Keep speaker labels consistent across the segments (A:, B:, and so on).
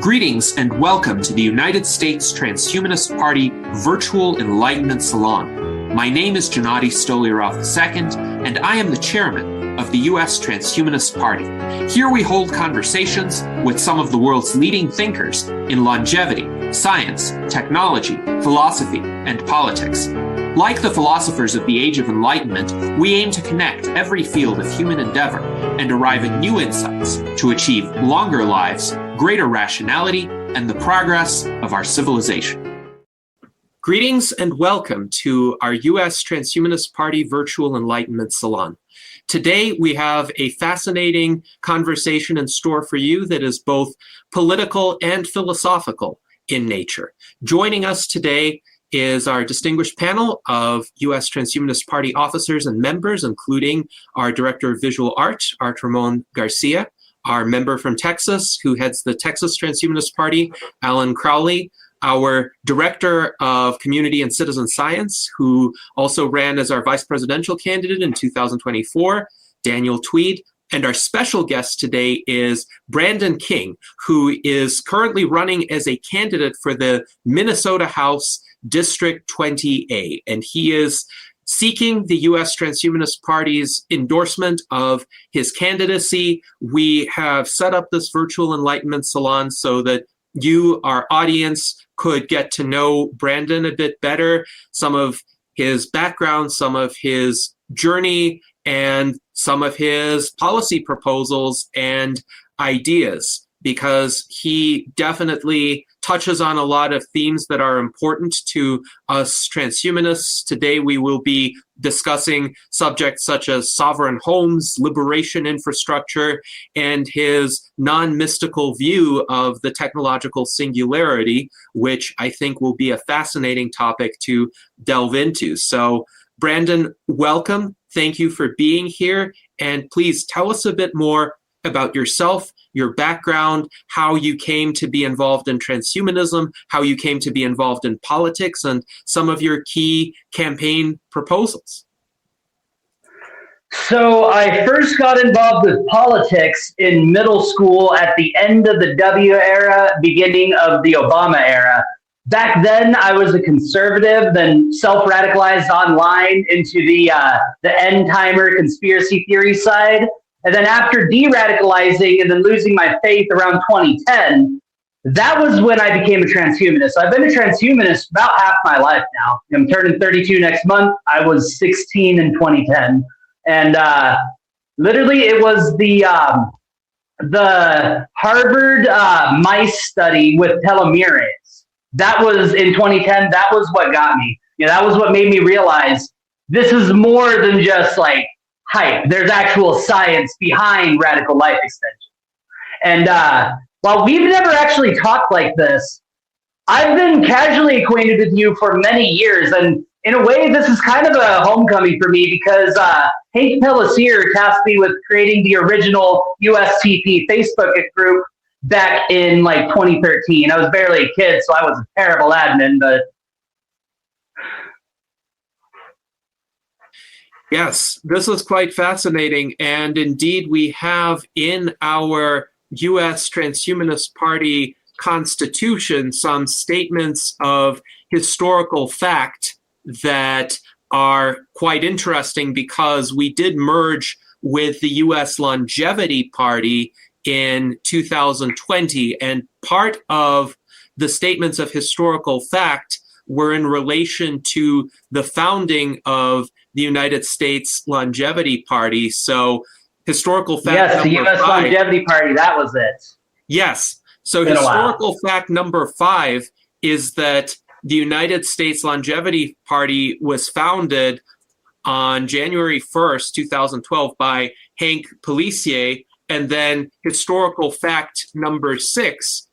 A: Greetings and welcome to the United States Transhumanist Party Virtual Enlightenment Salon. My name is Gennady Stolyarov II, and I am the chairman of the U.S. Transhumanist Party. Here we hold conversations with some of the world's leading thinkers in longevity, science, technology, philosophy, and politics. Like the philosophers of the Age of Enlightenment, we aim to connect every field of human endeavor and arrive at new insights to achieve longer lives, greater rationality, and the progress of our civilization. Greetings and welcome to our U.S. Transhumanist Party Virtual Enlightenment Salon. Today we have a fascinating conversation in store for you that is both political and philosophical in nature. Joining us today is our distinguished panel of U.S. Transhumanist Party officers and members, including our Director of Visual Art, Ramon Garcia, our member from Texas, who heads the Texas Transhumanist Party, Crowley, our Director of Community and Citizen Science, who also ran as our Vice Presidential candidate in 2024, Daniel Twedt, and our special guest today is Brandon King, who is currently running as a candidate for the Minnesota House District 20A, and he is seeking the U.S. Transhumanist Party's endorsement of his candidacy. We have set up this virtual enlightenment salon so that you, our audience, could get to know Brandon a bit better, some of his background, some of his journey, and some of his policy proposals and ideas, because he definitely touches on a lot of themes that are important to us transhumanists. Today we will be discussing subjects such as sovereign homes, liberation infrastructure, and his non-mystical view of the technological singularity, which I think will be a fascinating topic to delve into. So, Brandon, welcome. Thank you for being here. And please tell us a bit more about yourself, your background, how you came to be involved in transhumanism, how you came to be involved in politics, and some of your key campaign proposals.
B: So I first got involved with politics in middle school at the end of the W era, beginning of the Obama era. Back then, I was a conservative, then self-radicalized online into the end-timer conspiracy theory side. And then after de-radicalizing and then losing my faith around 2010, that was when I became a transhumanist. So I've been a transhumanist about half my life now. I'm turning 32 next month. I was 16 in 2010. And literally it was the Harvard mice study with telomerase. That was in 2010. That was what got me. That was what made me realize this is more than just like hype. There's actual science behind radical life extension. And while we've never actually talked like this, I've been casually acquainted with you for many years. And in a way, this is kind of a homecoming for me because Hank Pellissier tasked me with creating the original USTP Facebook group back in like 2013. I was barely a kid, so I was a terrible admin, but
A: yes, this is quite fascinating, and indeed we have in our U.S. Transhumanist Party Constitution some statements of historical fact that are quite interesting because we did merge with the U.S. Longevity Party in 2020, and part of the statements of historical fact were in relation to the founding of the United States Longevity Party. So historical fact
B: yes, the U.S. Longevity Party, that was it.
A: Yes. So historical fact number 5 is that the United States Longevity Party was founded on January 1st, 2012 by Hank Pellissier. And then historical fact number 6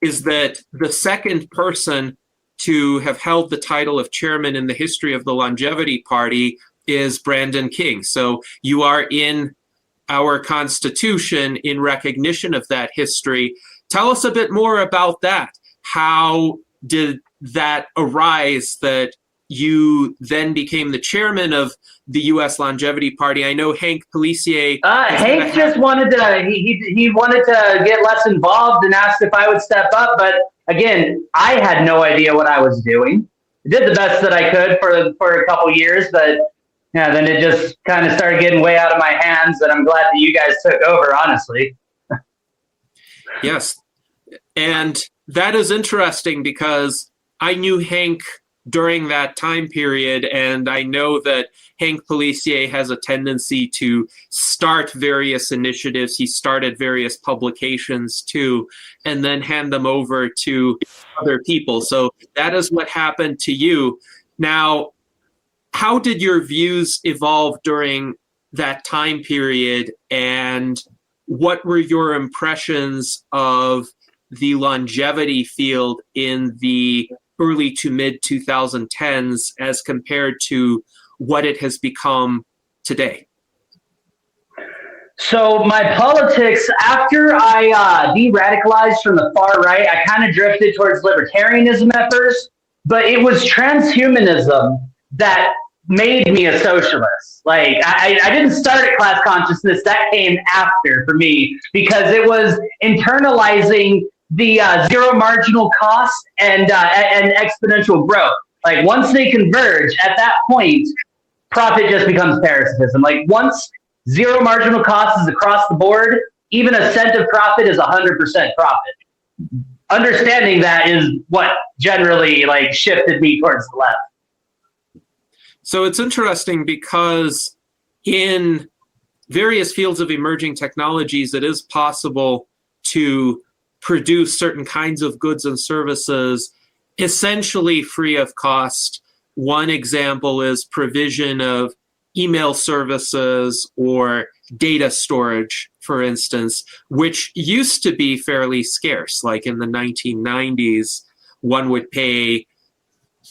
A: is that the second person to have held the title of chairman in the history of the Longevity Party is Brandon King. So you are in our Constitution in recognition of that history. Tell us a bit more about that. How did that arise that you then became the chairman of the U.S. Longevity Party. I know Hank Pellissier.
B: Hank just wanted to, he wanted to get less involved and asked if I would step up. But again, I had no idea what I was doing. I did the best that I could for a couple years, but yeah, then it just kind of started getting way out of my hands. And I'm glad that you guys took over, honestly.
A: Yes. And that is interesting because I knew Hank during that time period, and I know that Hank Pellissier has a tendency to start various initiatives. He started various publications too, and then hand them over to other people. So that is what happened to you. Now, how did your views evolve during that time period, and what were your impressions of the longevity field in the early to mid 2010s as compared to what it has become today?
B: So my politics, after I de-radicalized from the far right, I kind of drifted towards libertarianism at first, but it was transhumanism that made me a socialist. Like, I didn't start at class consciousness. That came after for me because it was internalizing the zero marginal cost and exponential growth. Like, once they converge, at that point, profit just becomes parasitism. Like, once zero marginal cost is across the board, even a cent of profit is 100% profit. Understanding that is what generally like shifted me towards the left.
A: So it's interesting because in various fields of emerging technologies, it is possible to produce certain kinds of goods and services essentially free of cost. One example is provision of email services or data storage, for instance, which used to be fairly scarce. Like in the 1990s, one would pay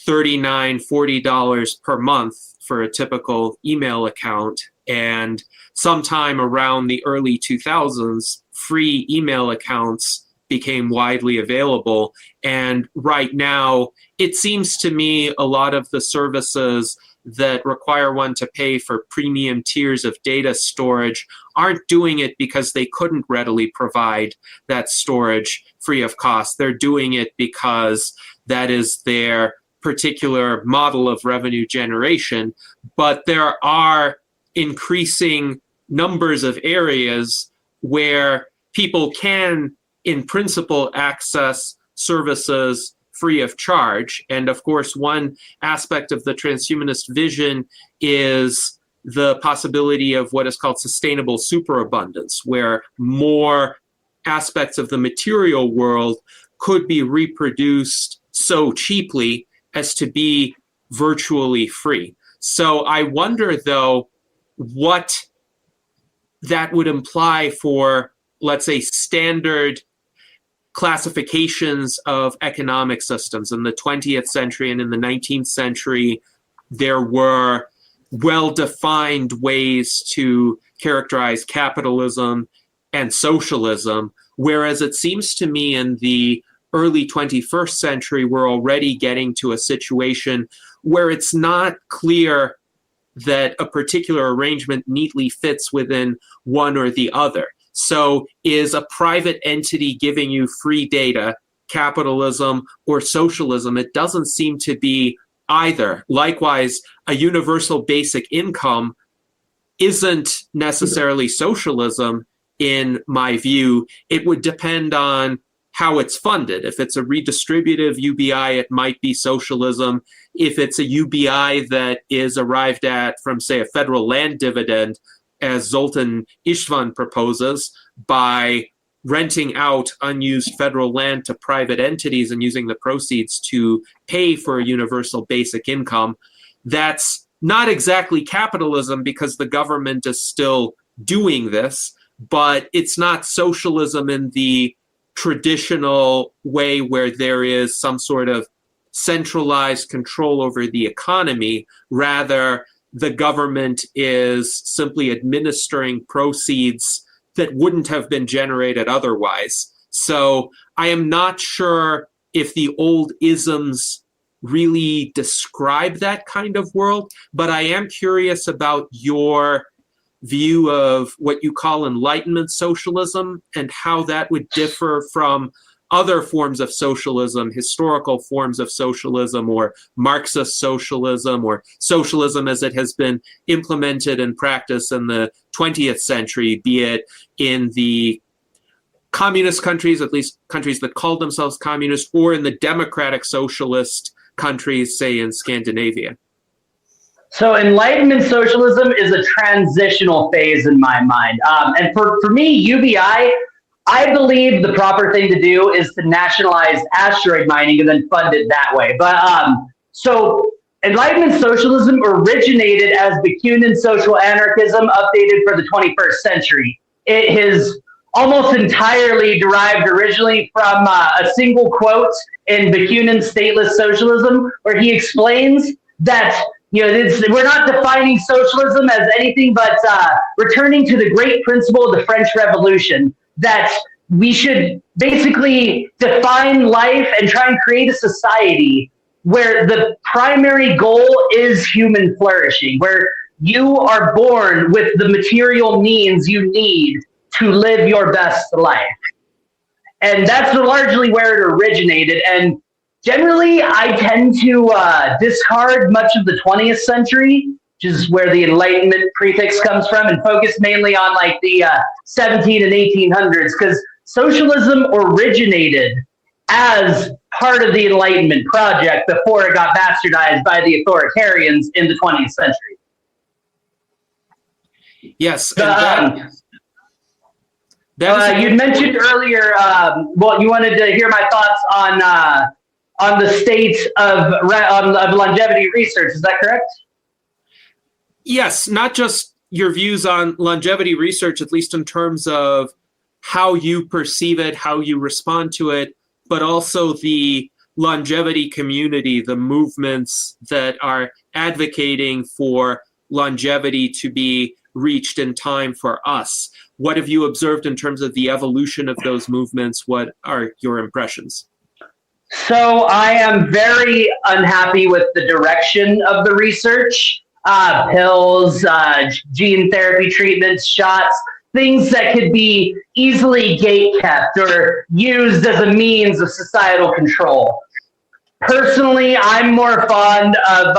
A: $39, $40 per month for a typical email account. And sometime around the early 2000s, free email accounts became widely available. And right now, it seems to me a lot of the services that require one to pay for premium tiers of data storage aren't doing it because they couldn't readily provide that storage free of cost. They're doing it because that is their particular model of revenue generation. But there are increasing numbers of areas where people can, in principle, access services free of charge. And of course, one aspect of the transhumanist vision is the possibility of what is called sustainable superabundance, where more aspects of the material world could be reproduced so cheaply as to be virtually free. So I wonder, though, what that would imply for, let's say, standard classifications of economic systems. In the 20th century and in the 19th century, there were well-defined ways to characterize capitalism and socialism, whereas it seems to me in the early 21st century, we're already getting to a situation where it's not clear that a particular arrangement neatly fits within one or the other. So is a private entity giving you free data capitalism or socialism? It doesn't seem to be either. Likewise, a universal basic income isn't necessarily socialism in my view. It would depend on how it's funded. If it's a redistributive UBI, it might be socialism. If it's a UBI that is arrived at from, say, a federal land dividend, as Zoltan Istvan proposes, by renting out unused federal land to private entities and using the proceeds to pay for a universal basic income, that's not exactly capitalism because the government is still doing this, but it's not socialism in the traditional way where there is some sort of centralized control over the economy. Rather, the government is simply administering proceeds that wouldn't have been generated otherwise. So I am not sure if the old isms really describe that kind of world, but I am curious about your view of what you call Enlightenment socialism and how that would differ from other forms of socialism, historical forms of socialism, or Marxist socialism, or socialism as it has been implemented and practiced in the 20th century, be it in the communist countries, at least countries that called themselves communist, or in the democratic socialist countries, say in Scandinavia.
B: So Enlightenment socialism is a transitional phase in my mind. And for me, UBI, I believe the proper thing to do is to nationalize asteroid mining and then fund it that way. But so Enlightenment socialism originated as Bakunin social anarchism updated for the 21st century. It is almost entirely derived originally from a single quote in Bakunin's Stateless Socialism, where he explains that we're not defining socialism as anything but returning to the great principle of the French Revolution, that we should basically define life and try and create a society where the primary goal is human flourishing, where you are born with the material means you need to live your best life. And that's largely where it originated. And generally, I tend to discard much of the 20th century, which is where the Enlightenment prefix comes from, and focus mainly on like the 17 and 1800s, because socialism originated as part of the Enlightenment project before it got bastardized by the authoritarians in the 20th century.
A: Yes.
B: You'd mentioned earlier, you wanted to hear my thoughts on the state of longevity research. Is that correct?
A: Yes, not just your views on longevity research, at least in terms of how you perceive it, how you respond to it, but also the longevity community, the movements that are advocating for longevity to be reached in time for us. What have you observed in terms of the evolution of those movements? What are your impressions?
B: So I am very unhappy with the direction of the research. Pills, gene therapy treatments, shots, things that could be easily gatekept or used as a means of societal control. Personally, I'm more fond of,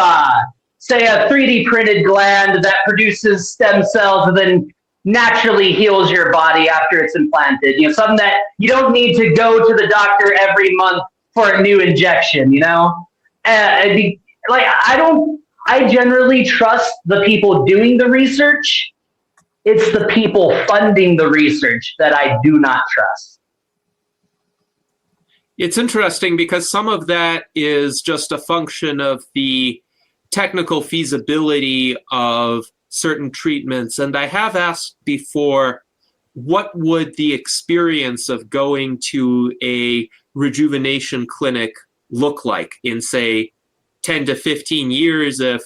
B: say, a 3D printed gland that produces stem cells and then naturally heals your body after it's implanted. Something that you don't need to go to the doctor every month for a new injection, I generally trust the people doing the research. It's the people funding the research that I do not trust.
A: It's interesting because some of that is just a function of the technical feasibility of certain treatments. And I have asked before, what would the experience of going to a rejuvenation clinic look like in, say, 10 to 15 years if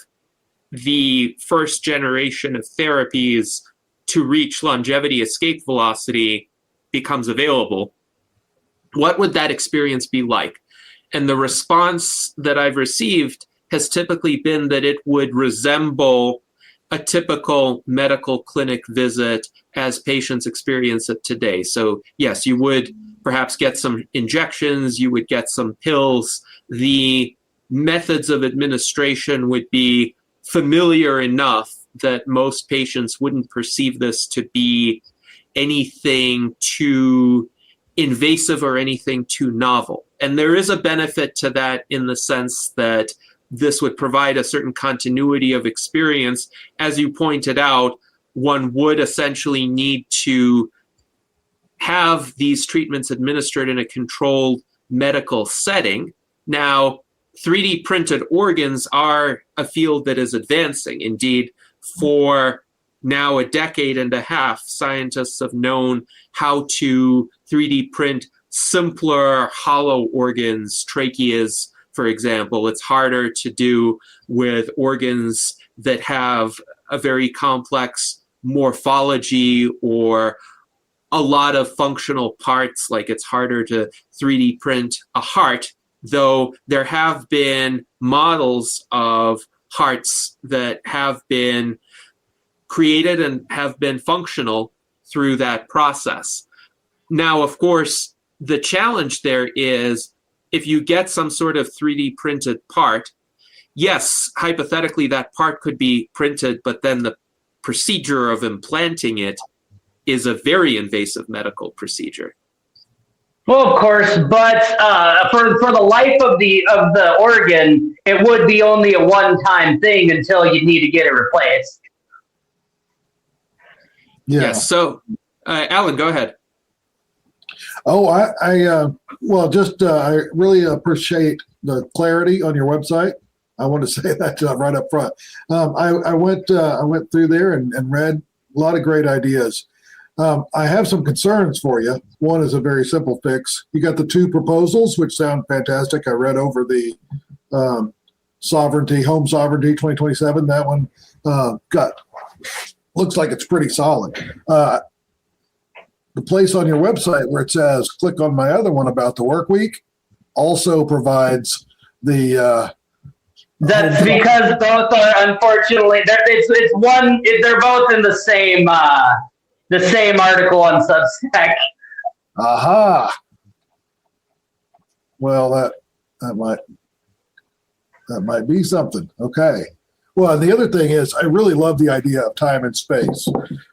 A: the first generation of therapies to reach longevity escape velocity becomes available? What would that experience be like? And the response that I've received has typically been that it would resemble a typical medical clinic visit as patients experience it today. So yes, you would perhaps get some injections, you would get some pills. The methods of administration would be familiar enough that most patients wouldn't perceive this to be anything too invasive or anything too novel. And there is a benefit to that in the sense that this would provide a certain continuity of experience. As you pointed out, one would essentially need to have these treatments administered in a controlled medical setting. Now, 3D printed organs are a field that is advancing. Indeed, for now a decade and a half, scientists have known how to 3D print simpler hollow organs, tracheas, for example. It's harder to do with organs that have a very complex morphology or a lot of functional parts, like it's harder to 3D print a heart though there have been models of hearts that have been created and have been functional through that process. Now, of course, the challenge there is if you get some sort of 3D printed part, yes, hypothetically that part could be printed, but then the procedure of implanting it is a very invasive medical procedure.
B: Well, of course, but for the life of the organ, it would be only a one-time thing until you need to get it replaced.
C: Yeah.
A: Yes. So, Alan, go ahead.
C: Oh, I really appreciate the clarity on your website. I want to say that right up front. I went through there and read a lot of great ideas. I have some concerns for you. One is a very simple fix. You got the two proposals, which sound fantastic. I read over the home sovereignty 2027. That one looks like it's pretty solid. The place on your website where it says click on my other one about the work week also provides the
B: that's because both are, unfortunately, they're both in the same article on Substack.
C: Aha. Well, that might be something. Okay. Well, the other thing is, I really love the idea of time and space,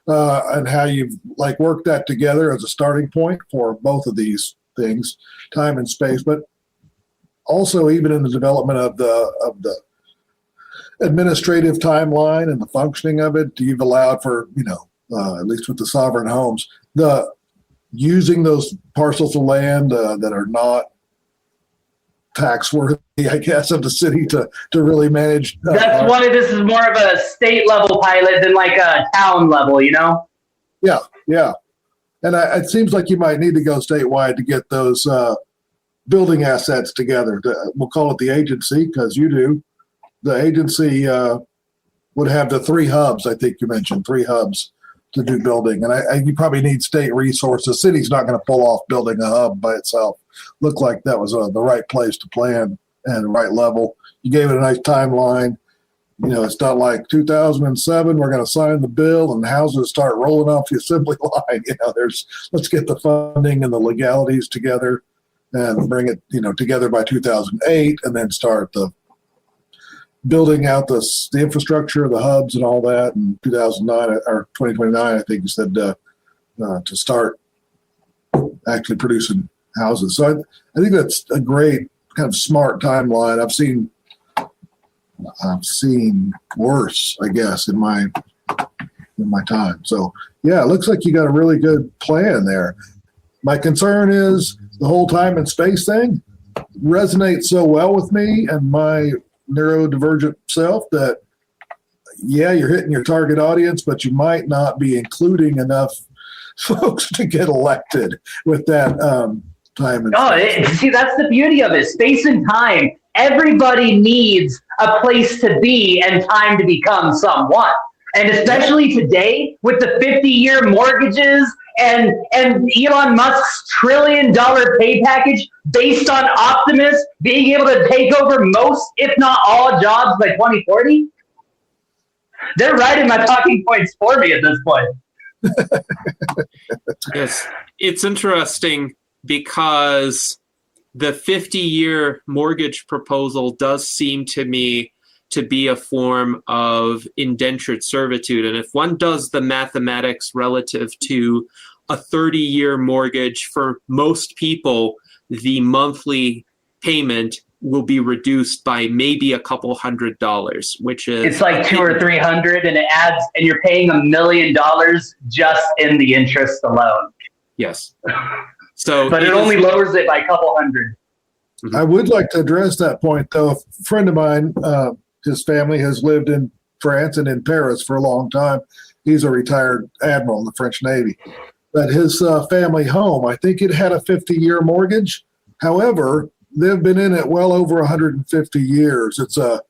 C: and how you've worked that together as a starting point for both of these things, time and space. But also, even in the development of the administrative timeline and the functioning of it, you've allowed for, at least with the sovereign homes, the using those parcels of land that are not tax worthy, I guess, of the city to really manage.
B: That's why this is more of a state level pilot than like a town level,
C: Yeah. And it seems like you might need to go statewide to get those building assets together. We'll call it the agency because you do. The agency would have the 3 hubs. I think you mentioned 3 hubs to do building, and you probably need state resources. The city's not going to pull off building a hub by itself. Looked like that was the right place to plan and the right level. You gave it a nice timeline. It's not like 2007. We're going to sign the bill and houses start rolling off the assembly line. Let's get the funding and the legalities together and bring it together by 2008, and then start the building out the infrastructure, the hubs, and all that in 2009 or 2029. I think you said to start actually producing houses. So I think that's a great kind of smart timeline. I've seen worse, I guess, in my time. So yeah, it looks like you got a really good plan there. My concern is the whole time and space thing resonates so well with me and my neurodivergent self that, yeah, you're hitting your target audience, but you might not be including enough folks to get elected with that time and space.
B: See, that's the beauty of it. Space and time. Everybody needs a place to be and time to become someone. And especially today with the 50-year mortgages and Elon Musk's $1 trillion pay package based on Optimus being able to take over most, if not all, jobs by 2040. They're writing my talking points for me at this point.
A: Yes, it's interesting because the 50-year mortgage proposal does seem to me to be a form of indentured servitude. And if one does the mathematics relative to a 30-year mortgage, for most people, the monthly payment will be reduced by maybe a couple $100, which is...
B: It's like $200 or $300, and and you're paying $1 million just in the interest alone.
A: Yes. So,
B: but it only lowers it by a couple $100.
C: I would like to address that point, though. A friend of mine, his family has lived in France and in Paris for a long time. He's a retired admiral in the French Navy. But his family home, I think it had a 50-year mortgage. However, they've been in it well over 150 years. It's not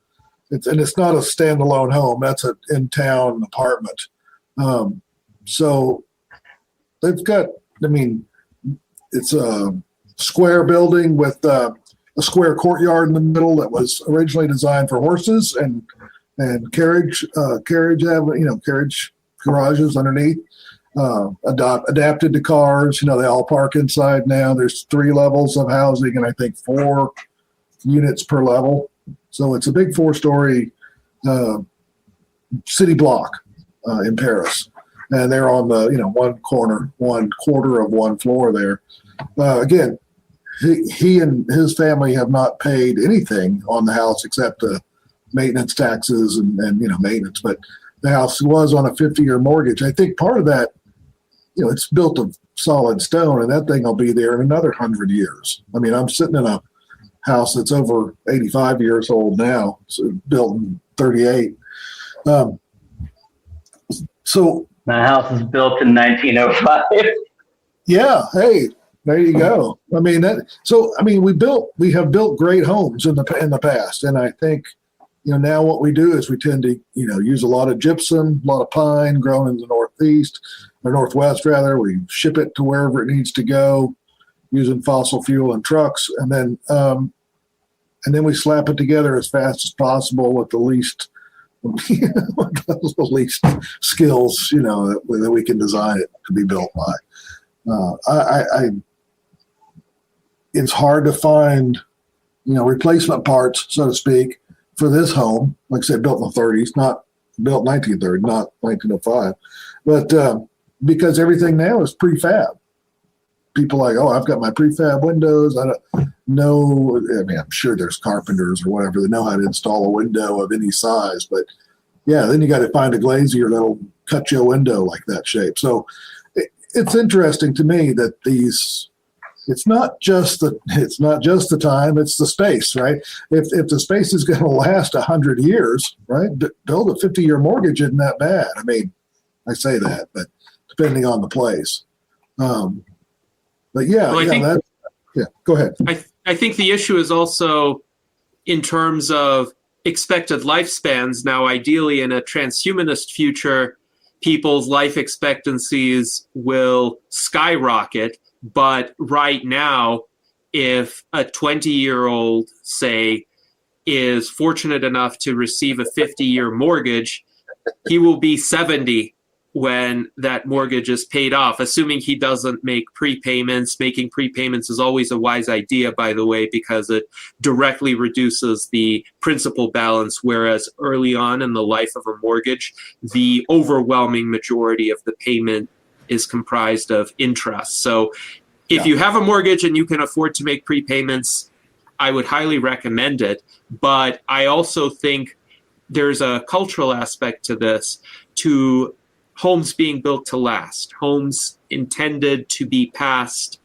C: a standalone home. That's an in-town apartment. So they've got, it's a square building with a square courtyard in the middle that was originally designed for horses and carriage garages underneath, adapted to cars. They all park inside now. There's 3 levels of housing and I think 4 units per level. So it's a big 4-story city block in Paris. And they're on the, one quarter of one floor there. Again, he and his family have not paid anything on the house except the maintenance taxes and maintenance. But the house was on a 50-year mortgage. I think part of that, it's built of solid stone, and that thing will be there in another 100 years. I mean, I'm sitting in a house that's over 85 years old now, so built in 38. So
B: my house was built in 1905.
C: Yeah, hey, there you go. I mean we have built great homes in the past, and I think now what we do is we tend to use a lot of gypsum, a lot of pine grown in the northeast or northwest rather. We ship it to wherever it needs to go using fossil fuel and trucks, and then we slap it together as fast as possible with the least skills that we can design it to be built by. It's hard to find replacement parts, so to speak, for this home. Like I said, built in the 30s, not built 1930, not 1905, but because everything now is prefab. People are like, oh, I've got my prefab windows. I don't know. I mean, I'm sure there's carpenters or whatever that know how to install a window of any size, but yeah, then you got to find a glazier that'll cut you a window like that shape. So it's interesting to me that it's not just the time, it's the space, right? If the space is going to last 100 years, right? Build a 50-year mortgage isn't that bad. I mean, I say that, but depending on the place. But yeah, go ahead.
A: I think the issue is also in terms of expected lifespans. Now, ideally, in a transhumanist future, people's life expectancies will skyrocket. But right now, if a 20-year-old, say, is fortunate enough to receive a 50-year mortgage, he will be 70 when that mortgage is paid off, assuming he doesn't make prepayments. Making prepayments is always a wise idea, by the way, because it directly reduces the principal balance, whereas early on in the life of a mortgage, the overwhelming majority of the payment is comprised of interest. So if you have a mortgage and you can afford to make prepayments, I would highly recommend it. But I also think there's a cultural aspect to this, to homes being built to last, homes intended to be passed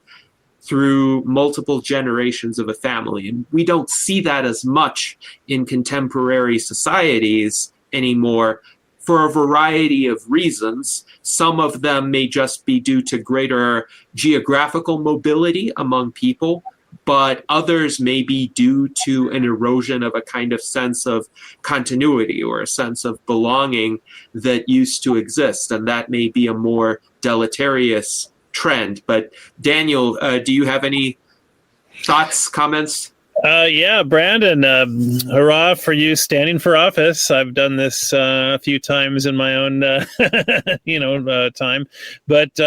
A: through multiple generations of a family. And we don't see that as much in contemporary societies anymore for a variety of reasons. Some of them may just be due to greater geographical mobility among people, but others may be due to an erosion of a kind of sense of continuity or a sense of belonging that used to exist. And that may be a more deleterious trend. But Daniel, do you have any thoughts, comments?
D: Yeah, Brandon, hurrah for you standing for office. I've done this a few times in my own, time. But,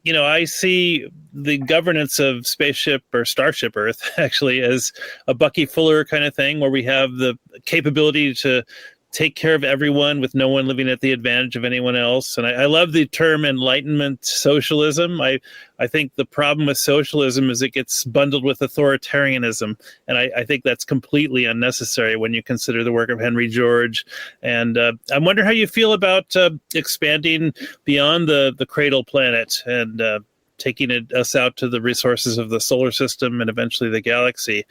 D: I see the governance of spaceship or Starship Earth actually as a Bucky Fuller kind of thing, where we have the capability to take care of everyone with no one living at the advantage of anyone else. And I love the term Enlightenment Socialism. I think the problem with socialism is it gets bundled with authoritarianism. And I think that's completely unnecessary when you consider the work of Henry George. And I wonder how you feel about expanding beyond the cradle planet and taking us out to the resources of the solar system and eventually the galaxy.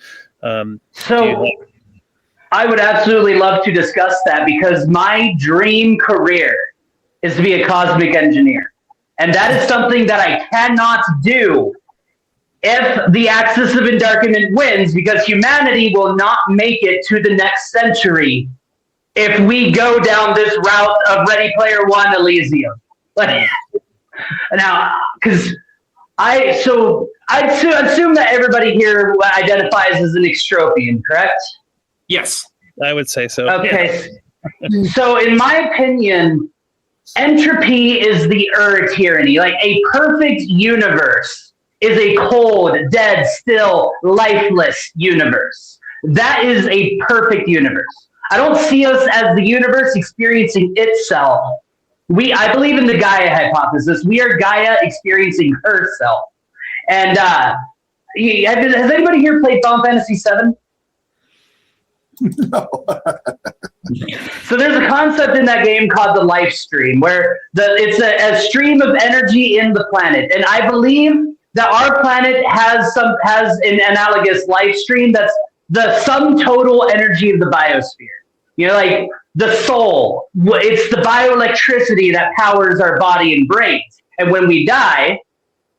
B: I would absolutely love to discuss that, because my dream career is to be a cosmic engineer. And that is something that I cannot do if the axis of Endarkenment wins, because humanity will not make it to the next century if we go down this route of Ready Player One Elysium. Now, because I'd assume that everybody here identifies as an extropian, correct?
A: Yes.
D: I would say so.
B: Okay. So in my opinion, entropy is the tyranny. Like a perfect universe is a cold, dead, still, lifeless universe. That is a perfect universe. I don't see us as the universe experiencing itself. I believe in the Gaia hypothesis. We are Gaia experiencing herself. And has anybody here played Final Fantasy VII?
C: No.
B: So there's a concept in that game called the life stream, where it's a stream of energy in the planet. And I believe that our planet has an analogous life stream that's the sum total energy of the biosphere. You know, like the soul, it's the bioelectricity that powers our body and brains. And when we die,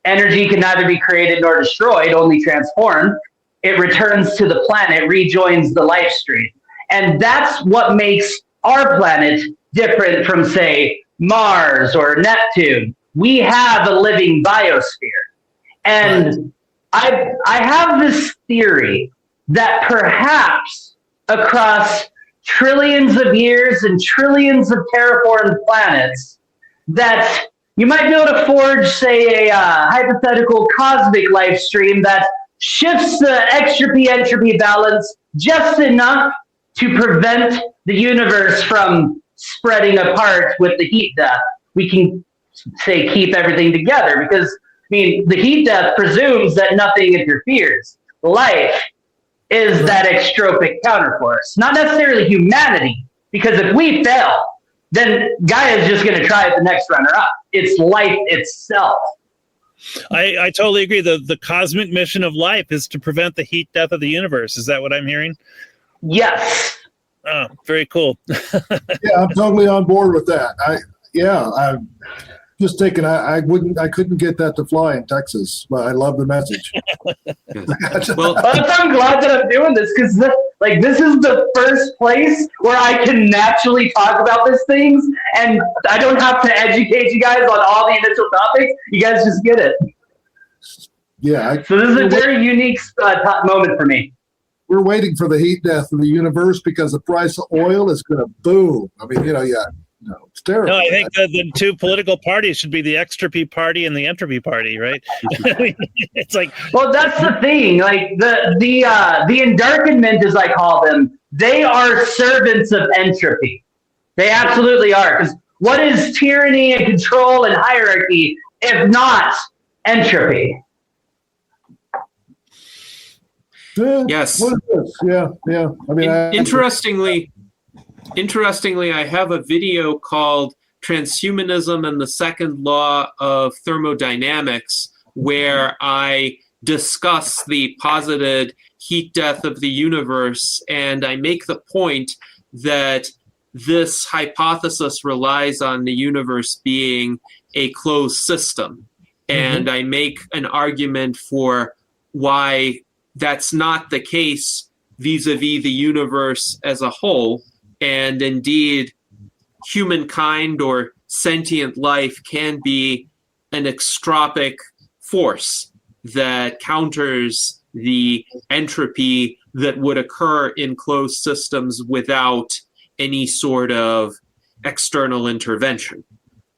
B: energy can neither be created nor destroyed, only transformed. It returns to the planet, rejoins the life stream. And that's what makes our planet different from, say, Mars or Neptune. We have a living biosphere. And I have this theory that perhaps across trillions of years and trillions of terraformed planets, that you might be able to forge, say, a hypothetical cosmic life stream that shifts the entropy balance just enough to prevent the universe from spreading apart with the heat death. We can, say, keep everything together because, I mean, the heat death presumes that nothing interferes. Life is that extropic counterforce, not necessarily humanity, because if we fail, then Gaia is just going to try the next runner-up. It's life itself.
D: I totally agree. The cosmic mission of life is to prevent the heat death of the universe. Is that what I'm hearing?
B: Yes.
D: Oh, very cool.
C: Yeah, I'm totally on board with that. I'm just thinking I couldn't get that to fly in Texas, but I love the message.
A: Well,
B: I'm glad that I'm doing this because this is the first place where I can naturally talk about these things, and I don't have to educate you guys on all the initial topics. You guys just get it.
C: Yeah.
B: So this is a very unique moment for me.
C: We're waiting for the heat death of the universe because the price of oil is going to boom. I mean, it's terrible.
D: No, I think the two political parties should be the extropy party and the entropy party, right? It's like,
B: well, that's the thing. Like the Endarkenment, as I call them, they are servants of entropy. They absolutely are. Because what is tyranny and control and hierarchy if not entropy?
A: Yes.
C: What is this? Yeah. I mean,
A: interestingly, I have a video called Transhumanism and the Second Law of Thermodynamics, where I discuss the posited heat death of the universe, and I make the point that this hypothesis relies on the universe being a closed system. And I make an argument for why that's not the case vis-a-vis the universe as a whole. And indeed, humankind or sentient life can be an extropic force that counters the entropy that would occur in closed systems without any sort of external intervention.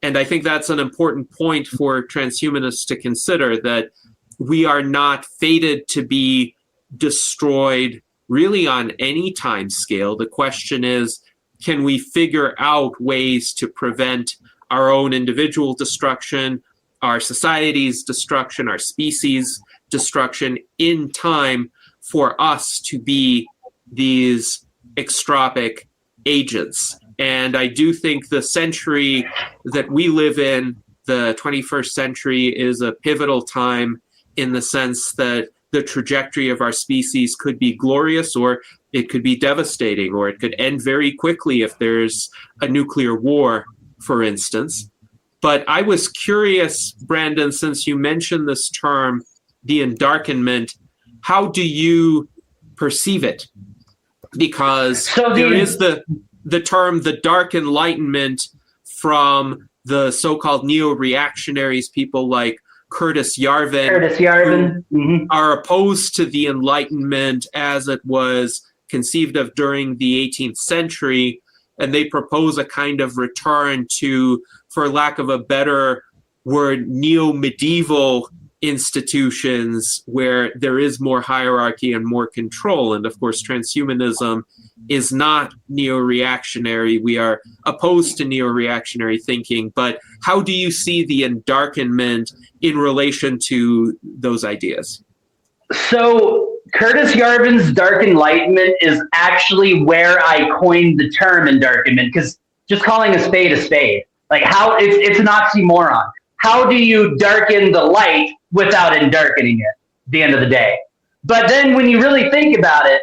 A: And I think that's an important point for transhumanists to consider, that we are not fated to be destroyed really on any time scale. The question is, can we figure out ways to prevent our own individual destruction, our society's destruction, our species' destruction in time for us to be these extropic agents? And I do think the century that we live in, the 21st century, is a pivotal time in the sense that the trajectory of our species could be glorious, or it could be devastating, or it could end very quickly if there's a nuclear war, for instance. But I was curious, Brandon, since you mentioned this term, the Endarkenment, how do you perceive it? Because there is the term, the Dark Enlightenment, from the so-called neo-reactionaries, people like Curtis Yarvin, are opposed to the Enlightenment as it was conceived of during the 18th century, and they propose a kind of return to, for lack of a better word, neo-medieval institutions where there is more hierarchy and more control. And of course, transhumanism is not neo-reactionary. We are opposed to neo-reactionary thinking. But how do you see the Endarkenment in relation to those ideas?
B: So Curtis Yarvin's Dark Enlightenment is actually where I coined the term Endarkenment, because just calling a spade, like how it's an oxymoron. How do you darken the light without endarkening it at the end of the day? But then when you really think about it,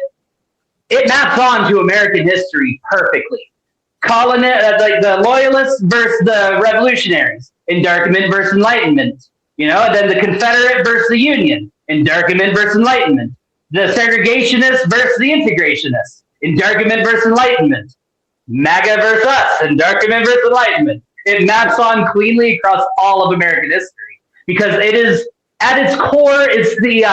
B: it maps on to American history perfectly. Calling it like the loyalists versus the revolutionaries, Endarkenment versus Enlightenment. You know, then the Confederate versus the Union, Endarkenment versus Enlightenment. The segregationists versus the integrationists, Endarkenment versus Enlightenment. MAGA versus us, Endarkenment versus Enlightenment. It maps on cleanly across all of American history because it is, at its core, it's the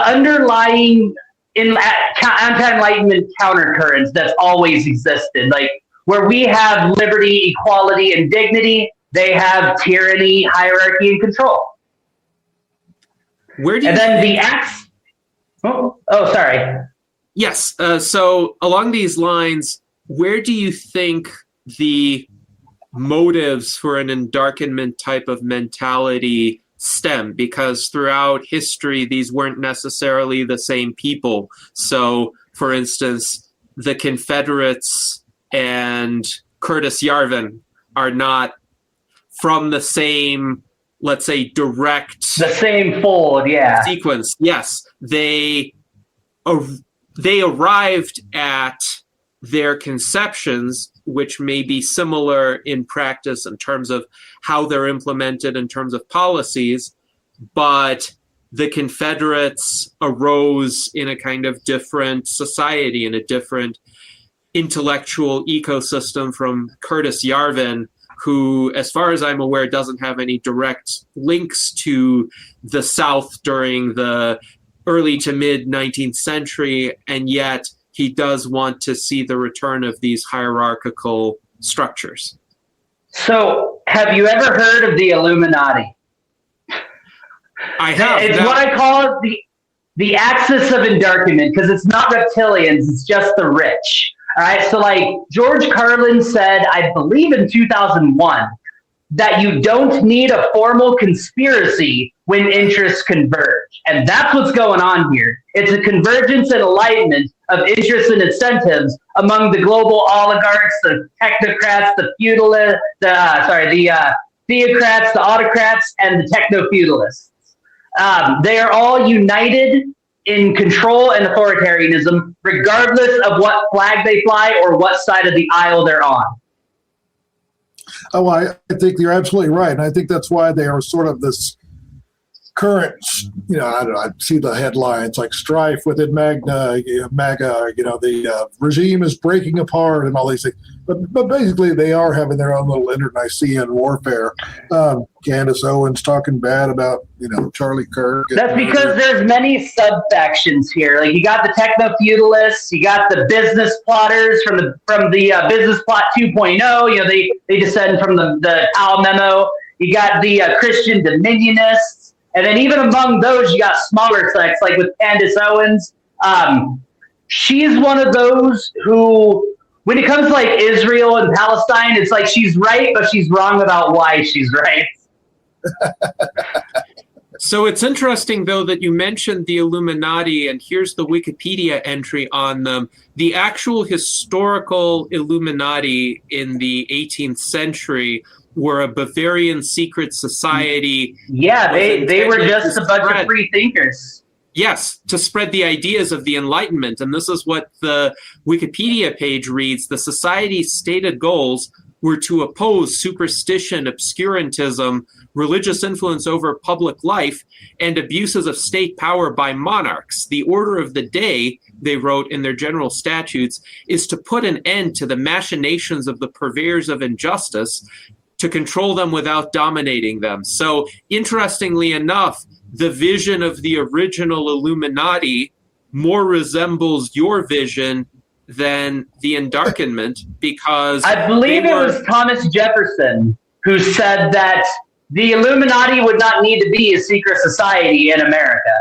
B: underlying anti-Enlightenment countercurrents that's always existed. Like where we have liberty, equality, and dignity, they have tyranny, hierarchy, and control.
A: Where do you?
B: And then the acts. Oh, sorry.
A: Yes. So along these lines, where do you think the motives for an Endarkenment type of mentality stem? Because throughout history, these weren't necessarily the same people. So, for instance, the Confederates and Curtis Yarvin are not from the same, let's say, direct...
B: The same fold, yeah.
A: ...sequence. Yes. They arrived at their conceptions, which may be similar in practice in terms of how they're implemented in terms of policies, but the Confederates arose in a kind of different society, in a different intellectual ecosystem from Curtis Yarvin, who, as far as I'm aware, doesn't have any direct links to the South during the early to mid 19th century, and yet he does want to see the return of these hierarchical structures.
B: So, have you ever heard of the Illuminati?
A: I have.
B: It's what I call the axis of Endarkenment, because it's not reptilians, it's just the rich. All right, so like George Carlin said, I believe in 2001, that you don't need a formal conspiracy when interests converge. And that's what's going on here. It's a convergence and alignment of interests and incentives among the global oligarchs, the technocrats, the feudalists, the theocrats, the autocrats, and the techno-feudalists. They are all united in control and authoritarianism, regardless of what flag they fly or what side of the aisle they're on.
C: Oh, I think you're absolutely right. And I think that's why they are sort of this current, you know, I don't know, I see the headlines like strife within MAGA, the regime is breaking apart and all these things. But basically they are having their own little internecine warfare. Candace Owens talking bad about, Charlie Kirk.
B: That's because there's many sub-factions here. Like you got the techno-feudalists, you got the business plotters from the Business Plot 2.0. They descend from the Powell Memo. You got the Christian Dominionists. And then even among those, you got smaller sects, like with Candace Owens. She's one of those who, when it comes to like Israel and Palestine, it's like she's right, but she's wrong about why she's right.
A: So it's interesting, though, that you mentioned the Illuminati, and here's the Wikipedia entry on them. The actual historical Illuminati in the 18th century were a Bavarian secret society.
B: Yeah, they were just a bunch of free thinkers.
A: Yes, to spread the ideas of the Enlightenment. And this is what the Wikipedia page reads. The society's stated goals were to oppose superstition, obscurantism, religious influence over public life, and abuses of state power by monarchs. The order of the day, they wrote in their general statutes, is to put an end to the machinations of the purveyors of injustice, to control them without dominating them. So interestingly enough, the vision of the original Illuminati more resembles your vision than the Endarkenment, because
B: I believe it was Thomas Jefferson who said that the Illuminati would not need to be a secret society in America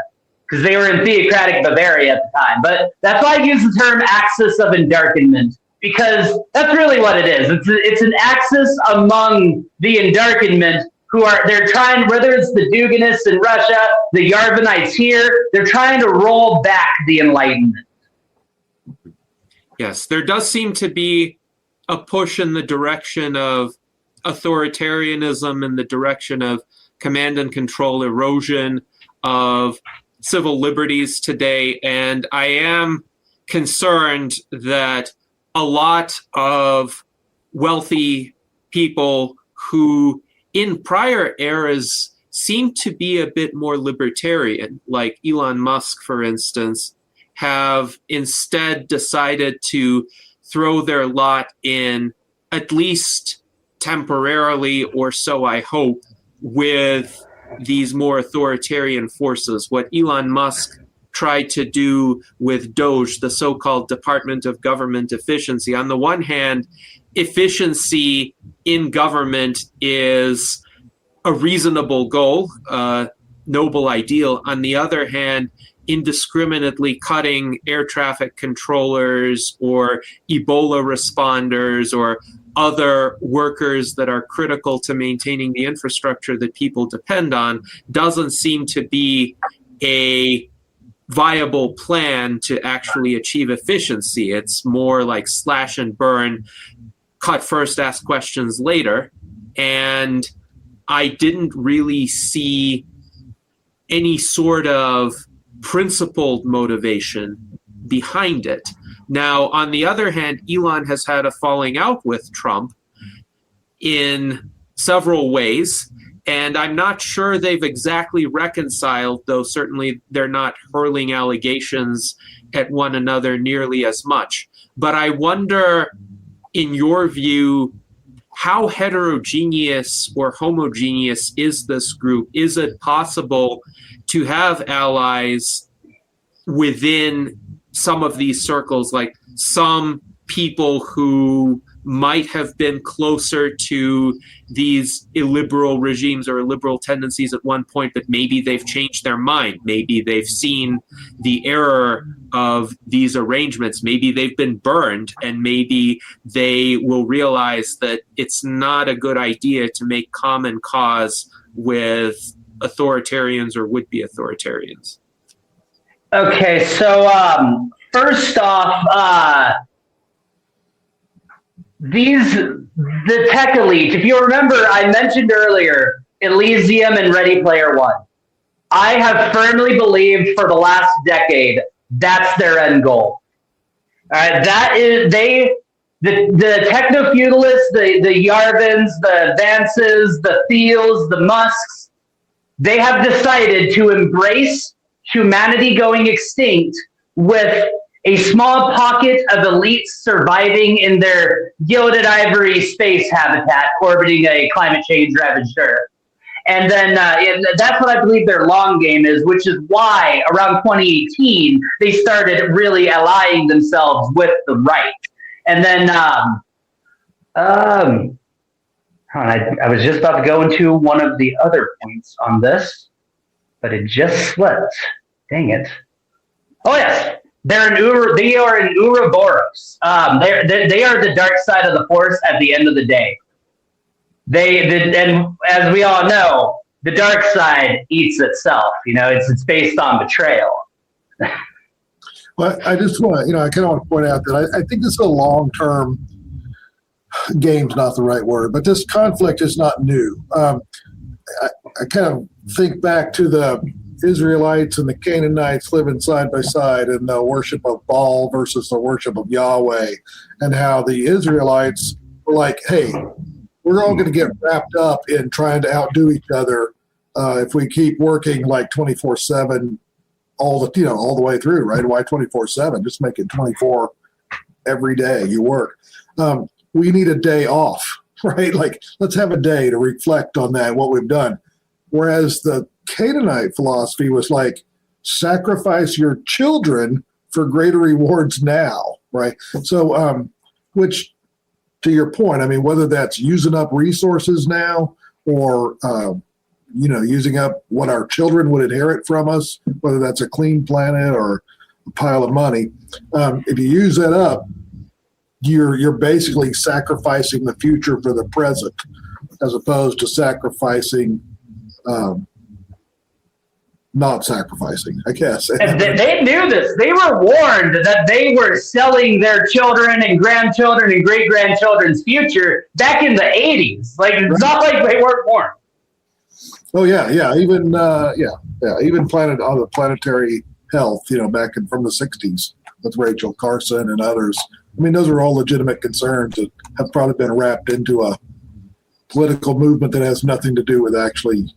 B: because they were in theocratic Bavaria at the time. But that's why I use the term axis of Endarkenment, because that's really what it is. It's an axis among the Endarkenment they're trying, whether it's the Duganists in Russia, the Yarvanites here, they're trying to roll back the Enlightenment.
A: Yes, there does seem to be a push in the direction of authoritarianism, in the direction of command and control erosion of civil liberties today. And I am concerned that a lot of wealthy people who in prior eras seemed to be a bit more libertarian, like Elon Musk, for instance, have instead decided to throw their lot in, at least temporarily, or so I hope, with these more authoritarian forces. What Elon Musk tried to do with DOGE, the so-called Department of Government Efficiency. On the one hand, efficiency in government is a reasonable goal, noble ideal. On the other hand, indiscriminately cutting air traffic controllers or Ebola responders or other workers that are critical to maintaining the infrastructure that people depend on doesn't seem to be a viable plan to actually achieve efficiency. It's more like slash and burn, cut first, ask questions later. And I didn't really see any sort of principled motivation behind it. Now, on the other hand, Elon has had a falling out with Trump in several ways, and I'm not sure they've exactly reconciled, though certainly they're not hurling allegations at one another nearly as much. But I wonder, in your view, how heterogeneous or homogeneous is this group? Is it possible to have allies within some of these circles, like some people who might have been closer to these illiberal regimes or illiberal tendencies at one point, but maybe they've changed their mind. Maybe they've seen the error of these arrangements. Maybe they've been burned, and maybe they will realize that it's not a good idea to make common cause with authoritarians or would-be authoritarians.
B: Okay, so first off, the tech elite, if you remember, I mentioned earlier Elysium and Ready Player One. I have firmly believed for the last decade that's their end goal. All right, that is the techno-feudalists, the Yarvins, the Vances, the Thiels, the Musks. They have decided to embrace humanity going extinct with a small pocket of elites surviving in their gilded ivory space habitat orbiting a climate change ravaged Earth. And then that's what I believe their long game is, which is why around 2018, they started really allying themselves with the right. And then I was just about to go into one of the other points on this, but it just slipped. Dang it. Oh, yes. They are an Ouroboros. They are the dark side of the force at the end of the day. And as we all know, the dark side eats itself. You know, it's based on betrayal.
C: Well, I just want to, I kind of want to point out that I think this is a long-term game's not the right word, but this conflict is not new. I kind of think back to the Israelites and the Canaanites living side by side in the worship of Baal versus the worship of Yahweh, and how the Israelites were like, hey, we're all going to get wrapped up in trying to outdo each other if we keep working like 24/7 all the way through, right? Why 24/7? Just make it 24 every day you work. We need a day off. right? Like, let's have a day to reflect on that, what we've done. Whereas the Canaanite philosophy was like, sacrifice your children for greater rewards now, right? So, which, to your point, I mean, whether that's using up resources now or, using up what our children would inherit from us, whether that's a clean planet or a pile of money, if you use that up, you're basically sacrificing the future for the present, as opposed to sacrificing, not sacrificing, I guess.
B: And they knew this. They were warned that they were selling their children and grandchildren and great-grandchildren's future back in the 80s. Like, it's not like they weren't warned.
C: Oh yeah. Even even planetary health, back from the 60s with Rachel Carson and others. I mean, those are all legitimate concerns that have probably been wrapped into a political movement that has nothing to do with actually,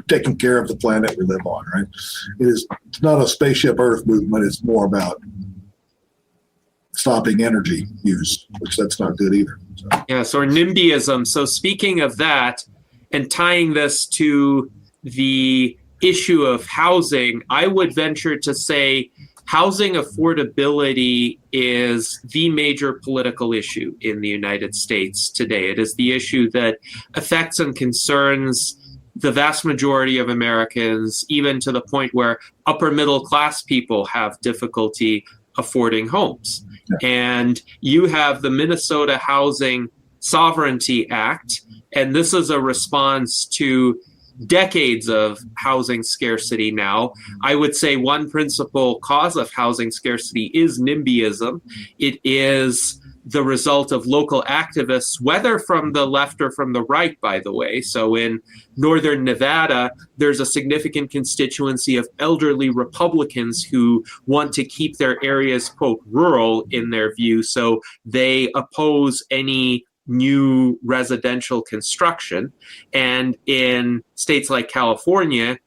C: taking care of the planet we live on, right? It's not a spaceship Earth movement. It's more about stopping energy use, which that's not good either. So.
A: Yes, or NIMBYism. So speaking of that, and tying this to the issue of housing, I would venture to say housing affordability is the major political issue in the United States today. It is the issue that affects and concerns the vast majority of Americans, even to the point where upper middle class people have difficulty affording homes. Yeah. And you have the Minnesota Housing Sovereignty Act, and this is a response to decades of housing scarcity now. I would say one principal cause of housing scarcity is NIMBYism. It is the result of local activists, whether from the left or from the right, by the way. So in northern Nevada, there's a significant constituency of elderly Republicans who want to keep their areas, quote, rural in their view. So they oppose any new residential construction. And in states like California,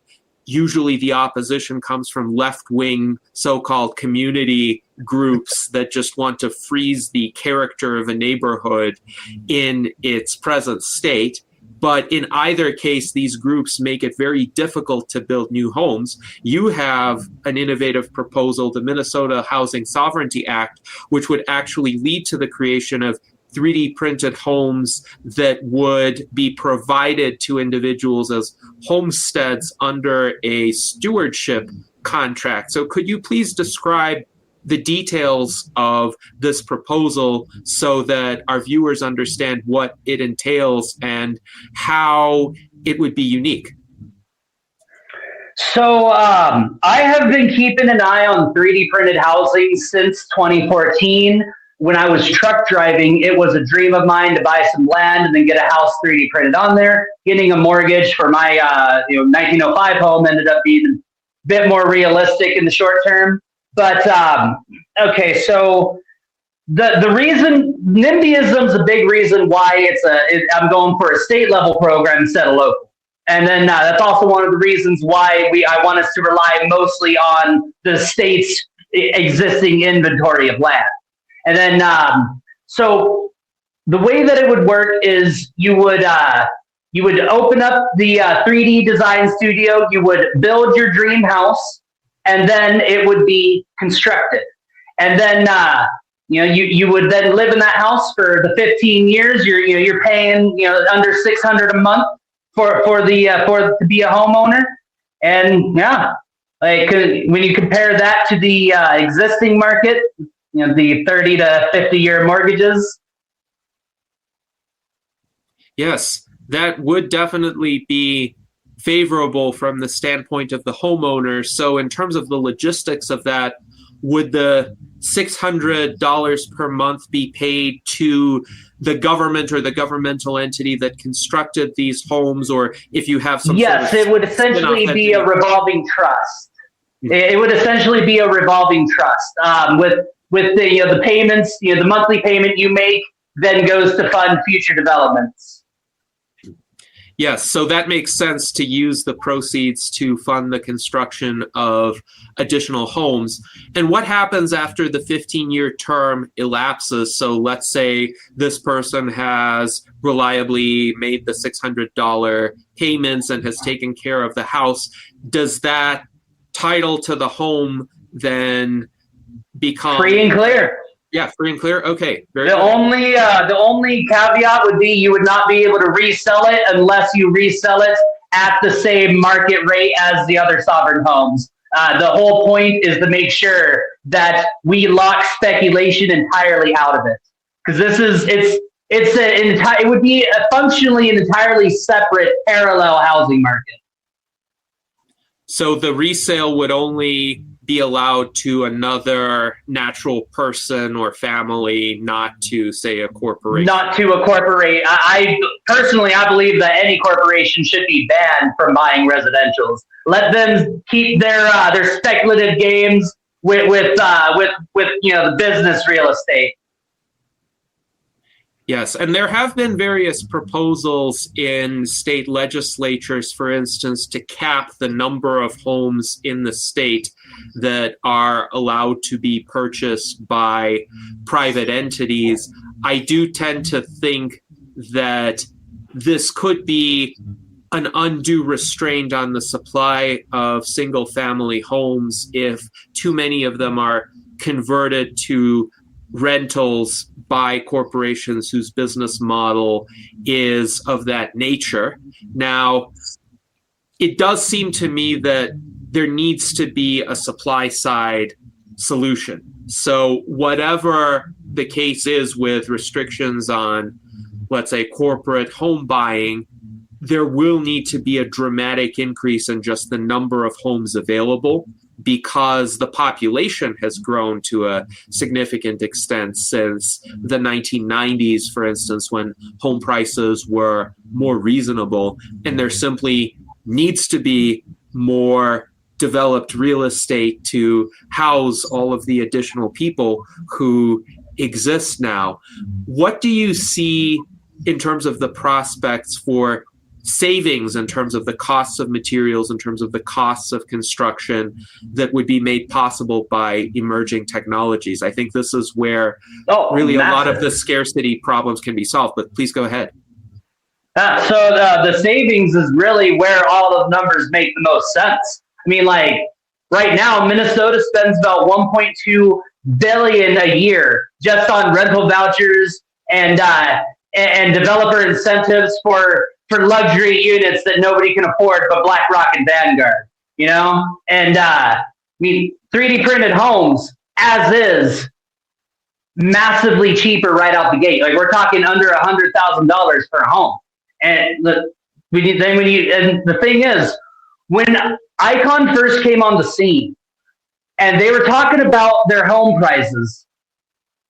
A: usually the opposition comes from left-wing so-called community groups that just want to freeze the character of a neighborhood in its present state. But in either case, these groups make it very difficult to build new homes. You have an innovative proposal, the Minnesota Housing Sovereignty Act, which would actually lead to the creation of 3D printed homes that would be provided to individuals as homesteads under a stewardship contract. So could you please describe the details of this proposal so that our viewers understand what it entails and how it would be unique?
B: So I have been keeping an eye on 3D printed housing since 2014. When I was truck driving, it was a dream of mine to buy some land and then get a house 3D printed on there. Getting a mortgage for my 1905 home ended up being a bit more realistic in the short term. But okay, so the reason NIMBYism is a big reason why I'm going for a state level program instead of local. And then that's also one of the reasons why I want us to rely mostly on the state's existing inventory of land. And then, so the way that it would work is you would open up the 3D design studio, you would build your dream house, and then it would be constructed. And then, you would then live in that house for the 15 years. You're paying, under $600 a month to be a homeowner. And yeah, like when you compare that to the existing market, the 30 to 50-year mortgages. Yes,
A: that would definitely be favorable from the standpoint of the homeowner. So in terms of the logistics of that, would the $600 per month be paid to the government or the governmental entity that constructed these homes? Or if you have some
B: Yes, it would essentially be a revolving trust. It would essentially be a revolving trust with the payments, the monthly payment you make then goes to fund future developments.
A: Yes, so that makes sense to use the proceeds to fund the construction of additional homes. And what happens after the 15-year term elapses? So let's say this person has reliably made the $600 payments and has taken care of the house. Does that title to the home then become
B: free and clear?
A: Yeah, free and clear. Okay, very
B: The
A: good.
B: only caveat would be you would not be able to resell it unless you resell it at the same market rate as the other sovereign homes. The whole point is to make sure that we lock speculation entirely out of it, because it would be functionally an entirely separate parallel housing market.
A: So the resale would only be allowed to another natural person or family, not to, say, a corporation.
B: Not to a corporation. I personally believe that any corporation should be banned from buying residentials. Let them keep their speculative games with the business real estate.
A: Yes, and there have been various proposals in state legislatures, for instance, to cap the number of homes in the state that are allowed to be purchased by private entities. I do tend to think that this could be an undue restraint on the supply of single-family homes if too many of them are converted to rentals by corporations whose business model is of that nature. Now, it does seem to me that there needs to be a supply side solution. So whatever the case is with restrictions on, let's say, corporate home buying, there will need to be a dramatic increase in just the number of homes available, because the population has grown to a significant extent since the 1990s, for instance, when home prices were more reasonable. And there simply needs to be more developed real estate to house all of the additional people who exist now. What do you see in terms of the prospects for savings, in terms of the costs of materials, in terms of the costs of construction that would be made possible by emerging technologies? I think this is where really a lot of the scarcity problems can be solved, but please go ahead.
B: So the savings is really where all the numbers make the most sense. I mean, like right now, Minnesota spends about $1.2 billion a year just on rental vouchers and developer incentives for luxury units that nobody can afford but BlackRock and Vanguard, And I mean, 3D printed homes, as is, massively cheaper right out the gate. Like we're talking under $100,000 per home. And the thing is, when Icon first came on the scene and they were talking about their home prices,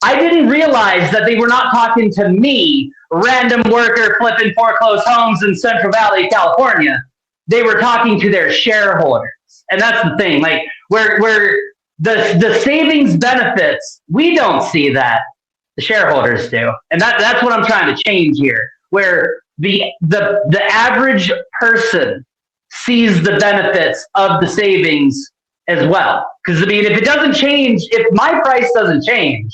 B: I didn't realize that they were not talking to me, random worker flipping foreclosed homes in Central Valley, California. They were talking to their shareholders. And that's the thing, like where the savings benefits, we don't see that. The shareholders do. And that's what I'm trying to change here, where the average person sees the benefits of the savings as well. Because I mean, if it doesn't change, if my price doesn't change,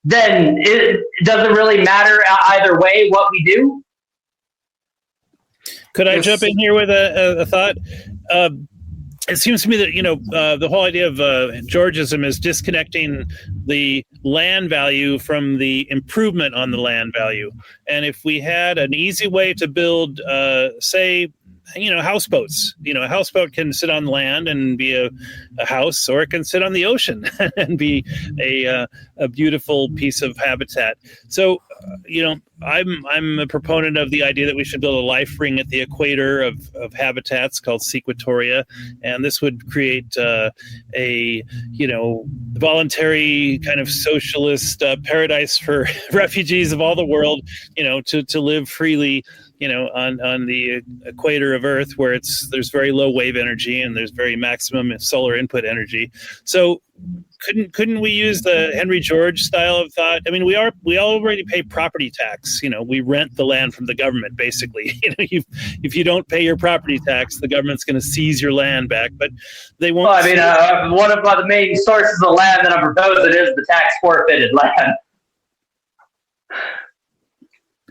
B: then it doesn't really matter either way what we do.
D: Could I jump in here with a thought? It seems to me that, the whole idea of Georgism is disconnecting the land value from the improvement on the land value. And if we had an easy way to build, say, houseboats. A houseboat can sit on land and be a house, or it can sit on the ocean and be a beautiful piece of habitat. So, I'm a proponent of the idea that we should build a life ring at the equator of habitats called sequatoria, and this would create a voluntary kind of socialist paradise for refugees of all the world, to live freely on the equator of Earth, where there's very low wave energy and there's very maximum solar input energy. So couldn't we use the Henry George style of thought? I mean, we already pay property tax. We rent the land from the government, basically. If you don't pay your property tax, the government's going to seize your land back. But they won't.
B: Well, one of the main sources of land that I'm proposing is the tax forfeited land.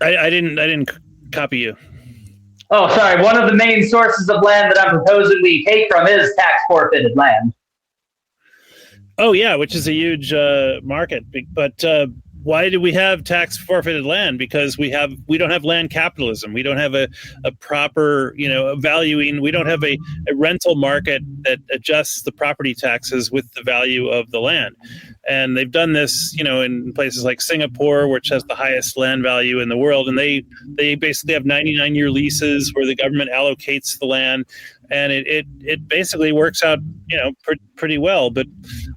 D: I didn't copy you.
B: Oh, sorry. One of the main sources of land that I'm proposing we take from is tax forfeited land.
D: Oh, yeah, which is a huge market. But why do we have tax forfeited land? Because we don't have land capitalism. We don't have a proper, valuing. We don't have a rental market that adjusts the property taxes with the value of the land. And they've done this, in places like Singapore, which has the highest land value in the world. And they basically have 99-year leases where the government allocates the land. And it basically works out, pretty well. But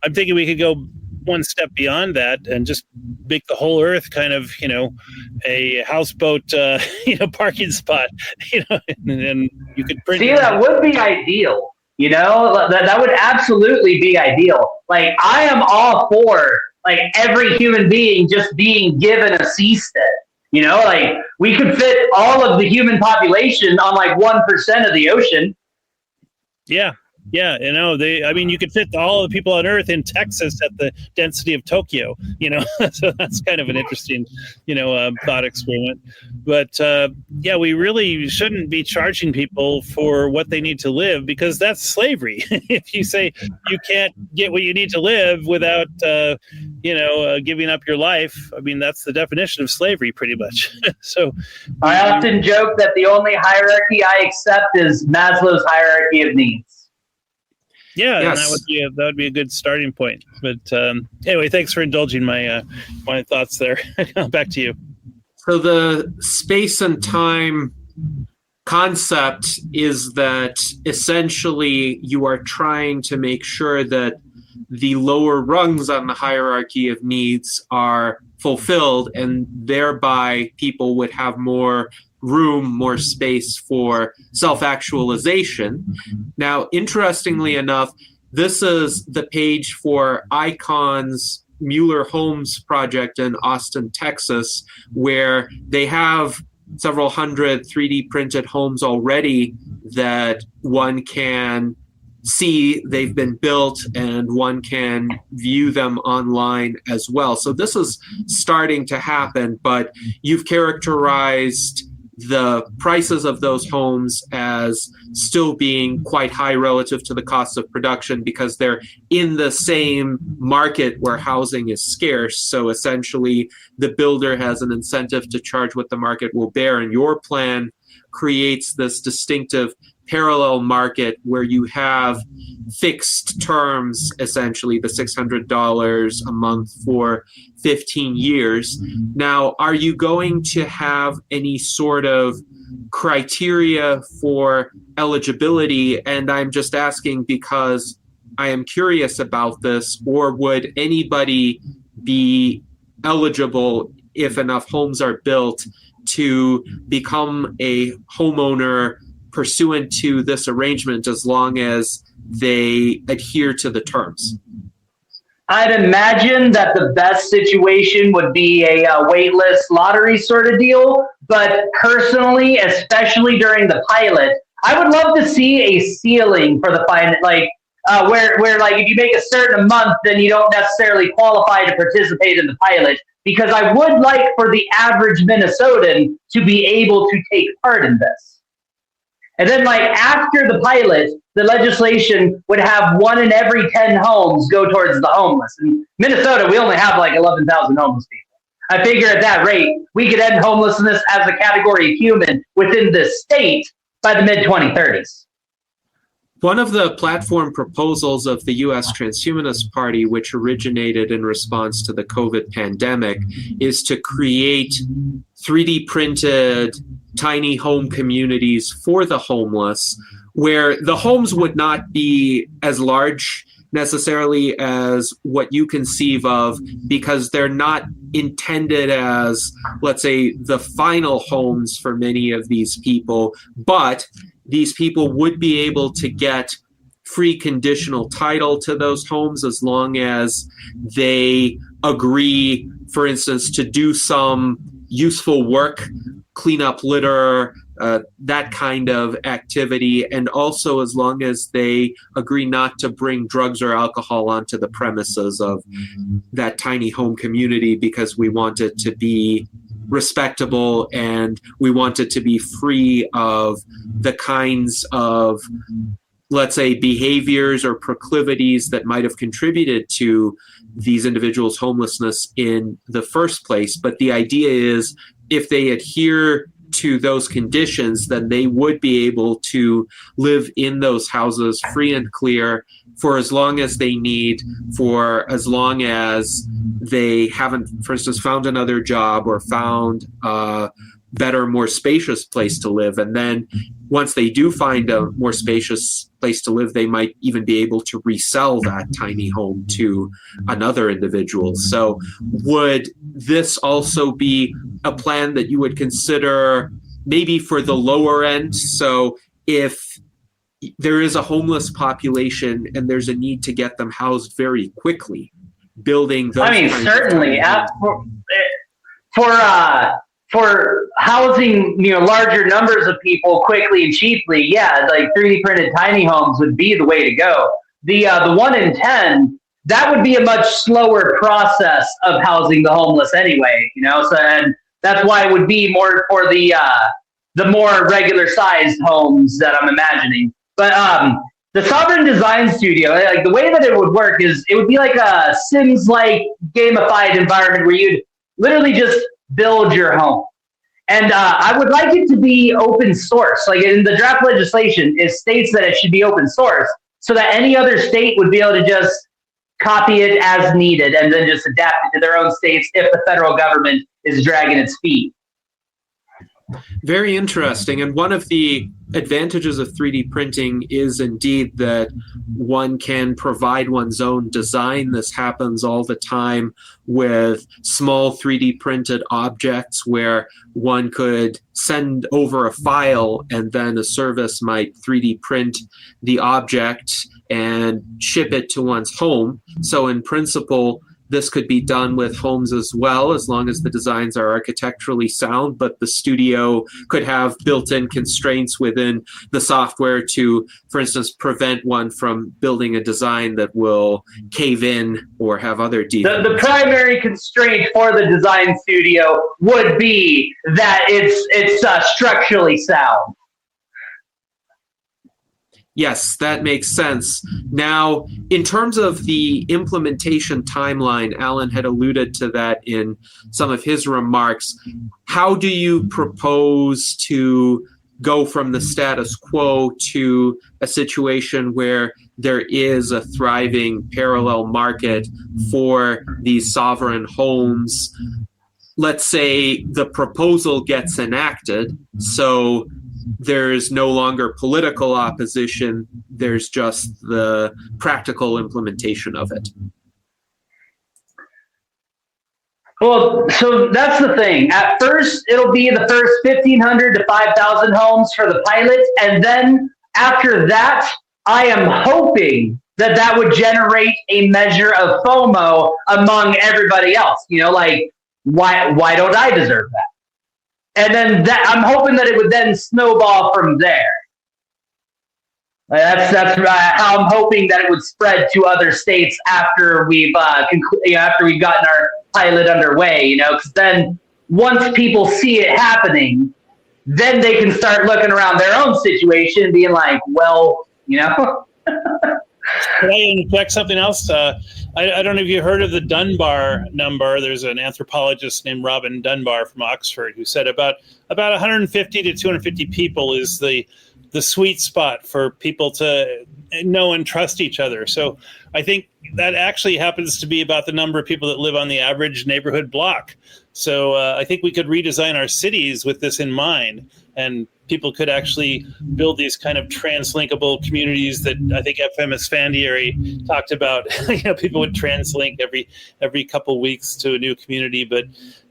D: I'm thinking we could go one step beyond that and just make the whole Earth kind of, a houseboat, parking spot, and you could print.
B: See, that would be ideal. That would absolutely be ideal. Like, I am all for every human being just being given a seastead. We could fit all of the human population on 1% of the ocean.
D: Yeah. Yeah, you could fit all the people on Earth in Texas at the density of Tokyo, so that's kind of an interesting, thought experiment. But we really shouldn't be charging people for what they need to live, because that's slavery. If you say you can't get what you need to live without, giving up your life, I mean, that's the definition of slavery, pretty much. So
B: I often joke that the only hierarchy I accept is Maslow's hierarchy of needs.
D: Yeah,
B: yes.
D: And that would be a good starting point. But anyway, thanks for indulging my thoughts there. Back to you.
A: So the space and time concept is that essentially you are trying to make sure that the lower rungs on the hierarchy of needs are fulfilled, and thereby people would have more room, more space for self-actualization. Now, interestingly enough, this is the page for Icon's Mueller Homes project in Austin, Texas, where they have several hundred 3D printed homes already that one can see they've been built, and one can view them online as well. So this is starting to happen, but you've characterized the prices of those homes as still being quite high relative to the cost of production, because they're in the same market where housing is scarce. So essentially, the builder has an incentive to charge what the market will bear, and your plan creates this distinctive parallel market where you have fixed terms, essentially the $600 a month for 15 years. Now, are you going to have any sort of criteria for eligibility? And I'm just asking because I am curious about this, or would anybody be eligible if enough homes are built to become a homeowner pursuant to this arrangement, as long as they adhere to the terms?
B: I'd imagine that the best situation would be a waitlist lottery sort of deal. But personally, especially during the pilot, I would love to see a ceiling for the pilot, where if you make a certain month, then you don't necessarily qualify to participate in the pilot. Because I would like for the average Minnesotan to be able to take part in this. And then after the pilot, the legislation would have 1 in every 10 homes go towards the homeless. In Minnesota, we only have 11,000 homeless people. I figure at that rate, we could end homelessness as a category of human within the state by the mid-2030s.
A: One of the platform proposals of the U.S. Transhumanist Party, which originated in response to the COVID pandemic, is to create 3D printed tiny home communities for the homeless, where the homes would not be as large necessarily as what you conceive of, because they're not intended as, let's say, the final homes for many of these people, but these people would be able to get free conditional title to those homes as long as they agree, for instance, to do some useful work, clean up litter, that kind of activity, and also as long as they agree not to bring drugs or alcohol onto the premises of that tiny home community, because we want it to be respectable and we want it to be free of the kinds of, let's say, behaviors or proclivities that might have contributed to these individuals' homelessness in the first place. But the idea is, if they adhere to those conditions, then they would be able to live in those houses free and clear for as long as they need, for as long as they haven't, for instance, found another job or found a better, more spacious place to live. And then once they do find a more spacious place to live, they might even be able to resell that tiny home to another individual. So would this also be a plan that you would consider maybe for the lower end? So if there is a homeless population and there's a need to get them housed very quickly, building those. I mean,
B: certainly for housing, larger numbers of people quickly and cheaply, yeah, like 3D printed tiny homes would be the way to go. The 1 in 10, that would be a much slower process of housing the homeless anyway, So, and that's why it would be more for the more regular sized homes that I'm imagining. But the Sovereign Design Studio, like the way that it would work is it would be like a Sims-like gamified environment where you'd literally just build your home. And I would like it to be open source. Like in the draft legislation, it states that it should be open source so that any other state would be able to just copy it as needed and then just adapt it to their own states if the federal government is dragging its feet.
A: Very interesting. And one of the advantages of 3D printing is indeed that one can provide one's own design. This happens all the time with small 3D printed objects where one could send over a file and then a service might 3D print the object and ship it to one's home. So in principle, this could be done with homes as well, as long as the designs are architecturally sound, but the studio could have built-in constraints within the software to, for instance, prevent one from building a design that will cave in or have other defects.
B: The primary constraint for the design studio would be that it's structurally sound.
A: Yes, that makes sense. Now, in terms of the implementation timeline, Alan had alluded to that in some of his remarks. How do you propose to go from the status quo to a situation where there is a thriving parallel market for these sovereign homes? Let's say the proposal gets enacted, so there's no longer political opposition, there's just the practical implementation of it.
B: Well, so that's the thing. At first, it'll be the first 1,500 to 5,000 homes for the pilot. And then after that, I am hoping that that would generate a measure of FOMO among everybody else. Like, why don't I deserve that? And then I'm hoping that it would then snowball from there. That's how I'm hoping that it would spread to other states after we've after we've gotten our pilot underway. Because then once people see it happening, then they can start looking around their own situation and being like, well,
D: Can I inject something else? I don't know if you heard of the Dunbar number. There's an anthropologist named Robin Dunbar from Oxford who said about 150 to 250 people is the the sweet spot for people to know and trust each other. So I think that actually happens to be about the number of people that live on the average neighborhood block. So I think we could redesign our cities with this in mind, and people could actually build these kind of translinkable communities that I think FM Esfandiari talked about. People would translink every couple weeks to a new community, but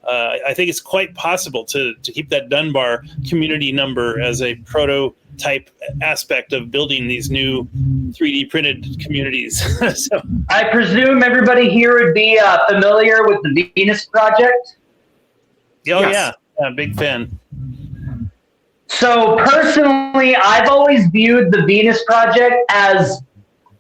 D: I think it's quite possible to keep that Dunbar community number as a prototype aspect of building these new 3D printed communities. So,
B: I presume everybody here would be familiar with the Venus Project?
D: Oh,
A: Yes.
D: yeah, big fan.
B: So personally, I've always viewed the Venus Project as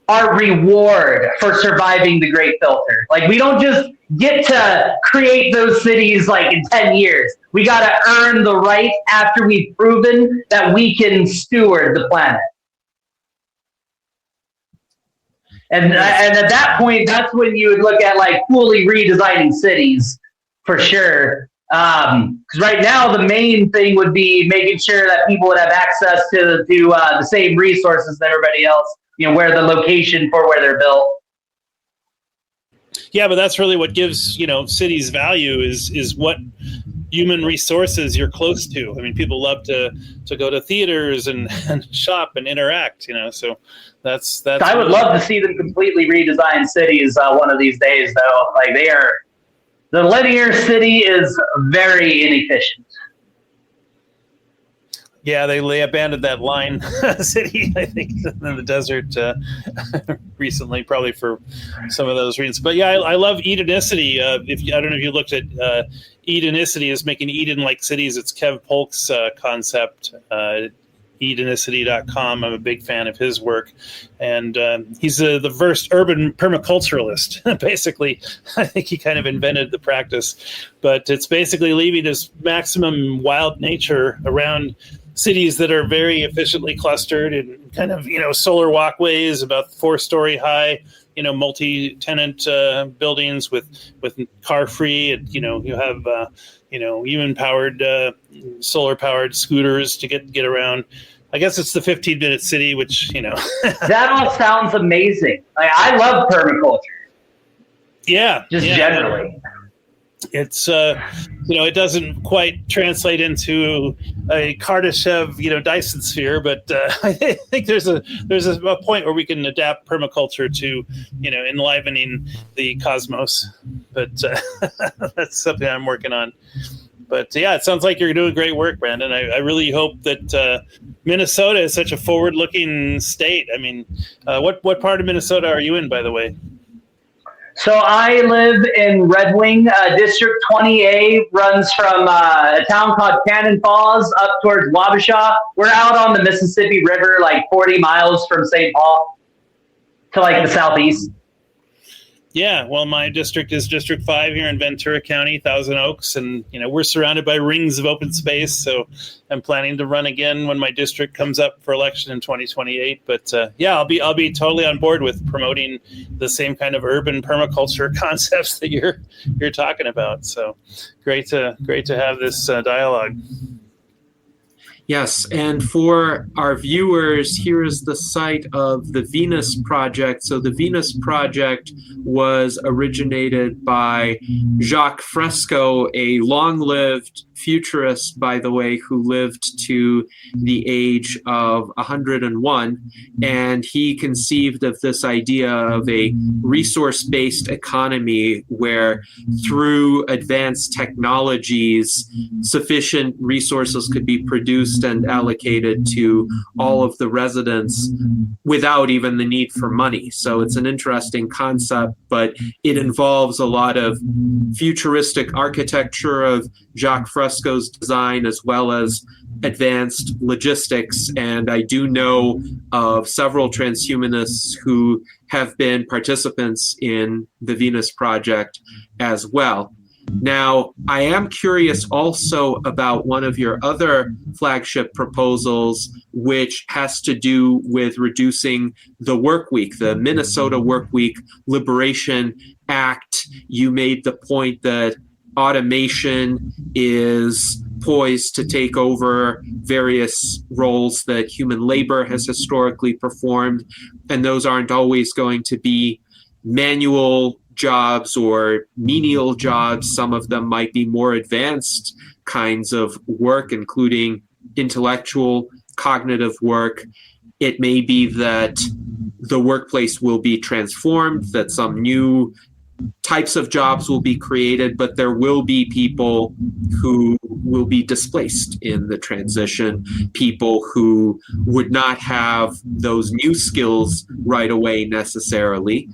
B: our reward for surviving the Great Filter. Like, we don't just get to create those cities like in 10 years. We got to earn the right after we've proven that we can steward the planet. And at that point, that's when you would look at like fully redesigning cities for sure. Because right now the main thing would be making sure that people would have access to the same resources that everybody else, where the location for where they're built.
D: Yeah, but that's really what gives, cities value is what human resources you're close to. I mean, people love to go to theaters and shop and interact, so that's
B: I would love to see them completely redesign cities one of these days, though. Like, the linear city is very inefficient.
D: Yeah, they abandoned that line city, I think, in the desert recently, probably for some of those reasons. But yeah, I love Edenicity. I don't know if you looked at Edenicity is making Eden-like cities. It's Kev Polk's concept. Edenicity.com. I'm a big fan of his work, and he's the first urban permaculturalist. Basically, I think he kind of invented the practice, but it's basically leaving this maximum wild nature around cities that are very efficiently clustered and kind of solar walkways about 4-story high, multi-tenant buildings with car free, and you have human powered solar powered scooters to get around. I guess it's the 15-minute city, which
B: That all sounds amazing. Like, I love permaculture.
D: Yeah,
B: Generally.
D: It's it doesn't quite translate into a Kardashev Dyson sphere, but I think there's a point where we can adapt permaculture to enlivening the cosmos. But that's something I'm working on. But yeah, it sounds like you're doing great work, Brandon. I really hope that Minnesota is such a forward-looking state. I mean, what part of Minnesota are you in, by the way?
B: So I live in Red Wing. District 20A runs from a town called Cannon Falls up towards Wabasha. We're out on the Mississippi River, like 40 miles from St. Paul to like the southeast.
D: Yeah, well, my district is District 5 here in Ventura County, Thousand Oaks, and we're surrounded by rings of open space. So I'm planning to run again when my district comes up for election in 2028. But yeah, I'll be totally on board with promoting the same kind of urban permaculture concepts that you're talking about. So great to have this dialogue.
A: Yes, and for our viewers, here is the site of the Venus Project. So the Venus Project was originated by Jacques Fresco, a long-lived futurist, by the way, who lived to the age of 101. And he conceived of this idea of a resource-based economy where through advanced technologies, sufficient resources could be produced and allocated to all of the residents without even the need for money. So it's an interesting concept, but it involves a lot of futuristic architecture of Jacques Fresco's design as well as advanced logistics. And I do know of several transhumanists who have been participants in the Venus Project as well. Now, I am curious also about one of your other flagship proposals, which has to do with reducing the work week, the Minnesota Workweek Liberation Act. You made the point that automation is poised to take over various roles that human labor has historically performed, and those aren't always going to be manual jobs or menial jobs. Some of them might be more advanced kinds of work, including intellectual, cognitive work. It may be that the workplace will be transformed, that some new types of jobs will be created, but there will be people who will be displaced in the transition, people who would not have those new skills right away necessarily.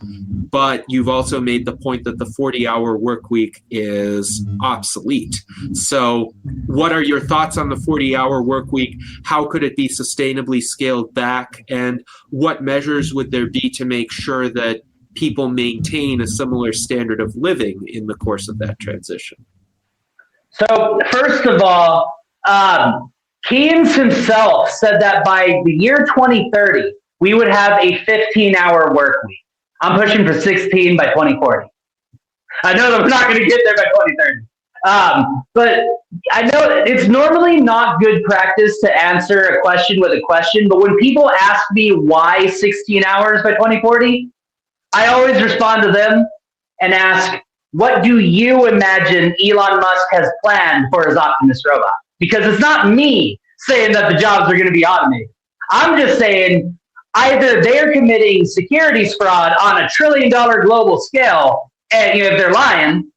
A: But you've also made the point that the 40-hour work week is obsolete. So what are your thoughts on the 40-hour work week? How could it be sustainably scaled back? And what measures would there be to make sure that people maintain a similar standard of living in the course of that transition?
B: So first of all, Keynes himself said that by the year 2030, we would have a 15-hour work week. I'm pushing for 16 by 2040. I know that we're not going to get there by 2030. But I know it's normally not good practice to answer a question with a question, but when people ask me why 16 hours by 2040, I always respond to them and ask, what do you imagine Elon Musk has planned for his Optimus robot? Because it's not me saying that the jobs are going to be automated. I'm just saying either they're committing securities fraud on $1 trillion global scale, and if they're lying,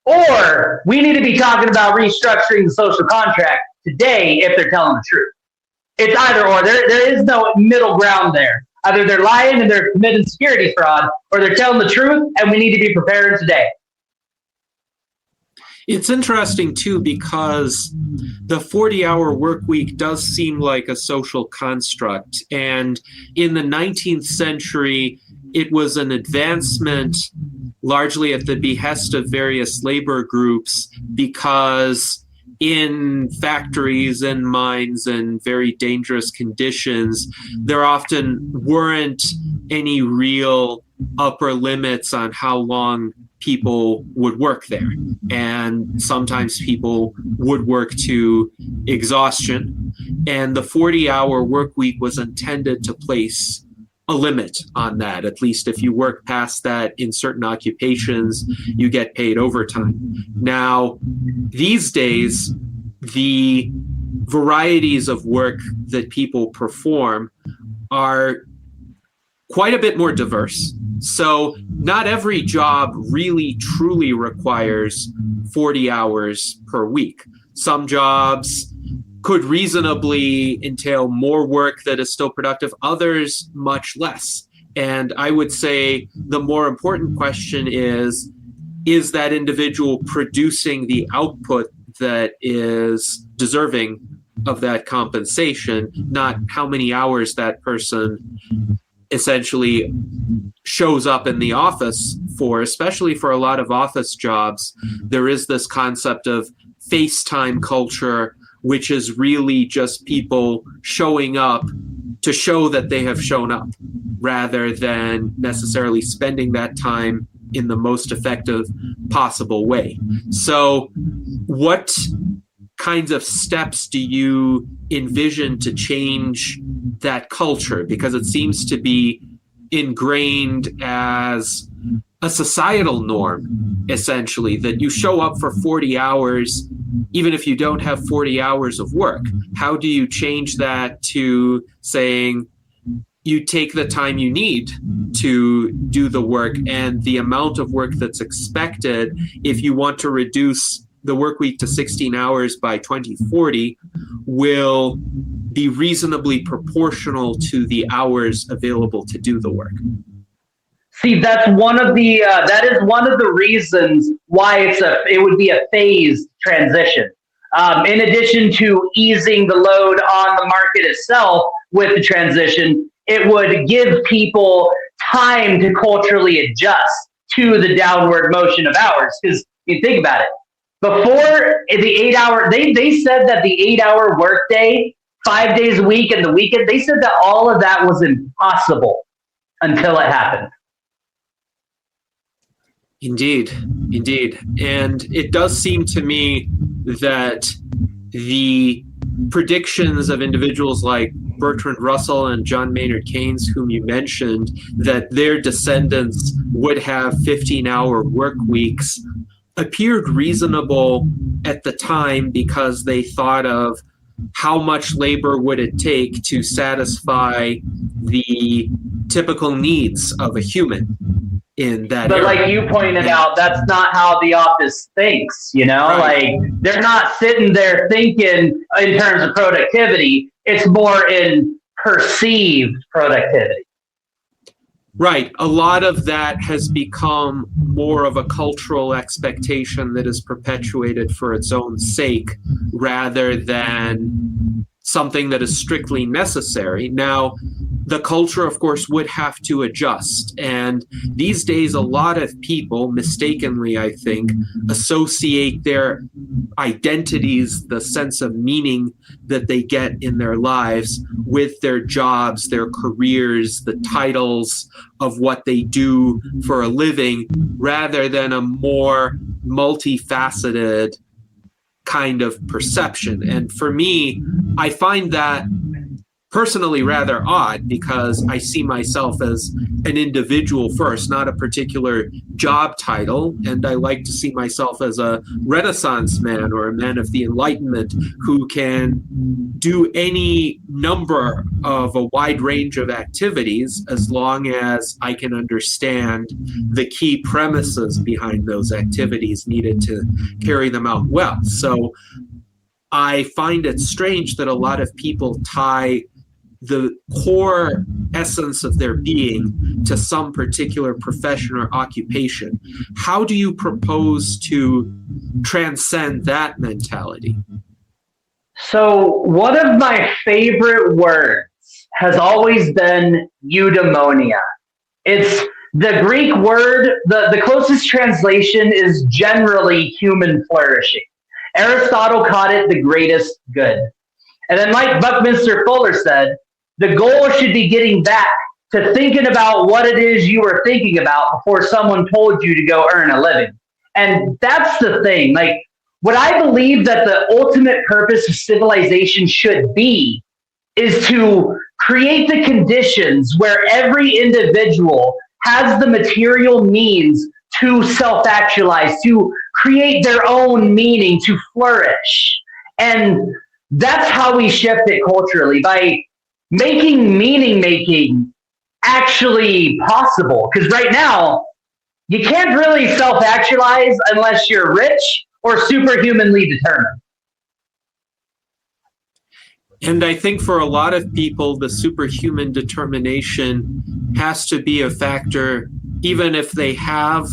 B: or we need to be talking about restructuring the social contract today if they're telling the truth. It's either or. There is no middle ground there. Either they're lying and they're committing securities fraud, or they're telling the truth, and we need to be prepared today.
A: It's interesting, too, because the 40-hour work week does seem like a social construct. And in the 19th century, it was an advancement largely at the behest of various labor groups, because in factories and mines and very dangerous conditions, there often weren't any real upper limits on how long people would work there. And sometimes people would work to exhaustion. And the 40-hour work week was intended to place a limit on that. At least if you work past that in certain occupations, you get paid overtime. Now, these days, the varieties of work that people perform are quite a bit more diverse. So not every job really truly requires 40 hours per week. Some jobs could reasonably entail more work that is still productive, others much less. And I would say the more important question is that individual producing the output that is deserving of that compensation, not how many hours that person essentially shows up in the office for. Especially for a lot of office jobs, there is this concept of FaceTime culture, which is really just people showing up to show that they have shown up, rather than necessarily spending that time in the most effective possible way. So what kinds of steps do you envision to change that culture? Because it seems to be ingrained as a societal norm, essentially, that you show up for 40 hours, even if you don't have 40 hours of work. How do you change that to saying you take the time you need to do the work, and the amount of work that's expected, if you want to reduce the work week to 16 hours by 2040, will be reasonably proportional to the hours available to do the work?
B: See, that's one of the that is one of the reasons why it would be a phased transition. In addition to easing the load on the market itself with the transition, it would give people time to culturally adjust to the downward motion of hours. Because you think about it, before the 8 hour, they said that the 8 hour workday, 5 days a week and the weekend, they said that all of that was impossible until it happened.
A: Indeed. And it does seem to me that the predictions of individuals like Bertrand Russell and John Maynard Keynes, whom you mentioned, that their descendants would have 15-hour work weeks, appeared reasonable at the time because they thought of how much labor would it take to satisfy the typical needs of a human in that
B: But
A: era.
B: like you pointed out, that's not how the office thinks, you know?
A: Right.
B: Like, they're not sitting there thinking in terms of productivity. It's more in perceived productivity.
A: Right. A lot of that has become more of a cultural expectation that is perpetuated for its own sake rather than something that is strictly necessary. Now, the culture, of course, would have to adjust. And these days, a lot of people, mistakenly, I think, associate their identities, the sense of meaning that they get in their lives with their jobs, their careers, the titles of what they do for a living, rather than a more multifaceted kind of perception. And for me, I find that personally rather odd because I see myself as an individual first, not a particular job title. And I like to see myself as a Renaissance man or a man of the Enlightenment who can do any number of a wide range of activities as long as I can understand the key premises behind those activities needed to carry them out well. So I find it strange that a lot of people tie the core essence of their being to some particular profession or occupation. How do you propose to transcend that mentality?
B: So one of my favorite words has always been eudaimonia. It's the Greek word, the closest translation is generally human flourishing. Aristotle called it the greatest good. And then like Buckminster Fuller said, the goal should be getting back to thinking about what it is you were thinking about before someone told you to go earn a living. And that's the thing. Like, what I believe that the ultimate purpose of civilization should be is to create the conditions where every individual has the material means to self-actualize, to create their own meaning, to flourish. And that's how we shift it culturally, by making meaning-making actually possible. Because right now, you can't really self-actualize unless you're rich or superhumanly determined.
A: And I think for a lot of people, the superhuman determination has to be a factor, even if they have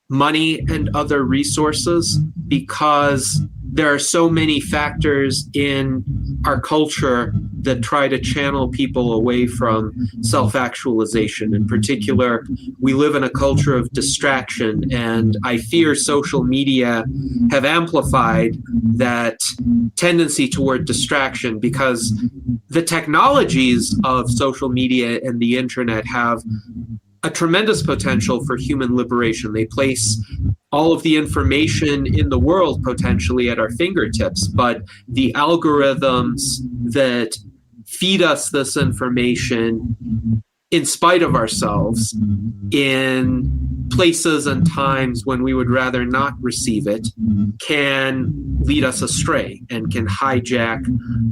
A: money and other resources, because there are so many factors in our culture that try to channel people away from self-actualization. In particular, we live in a culture of distraction, and I fear social media have amplified that tendency toward distraction, because the technologies of social media and the internet have a tremendous potential for human liberation. They place all of the information in the world potentially at our fingertips, but the algorithms that feed us this information in spite of ourselves in places and times when we would rather not receive it can lead us astray and can hijack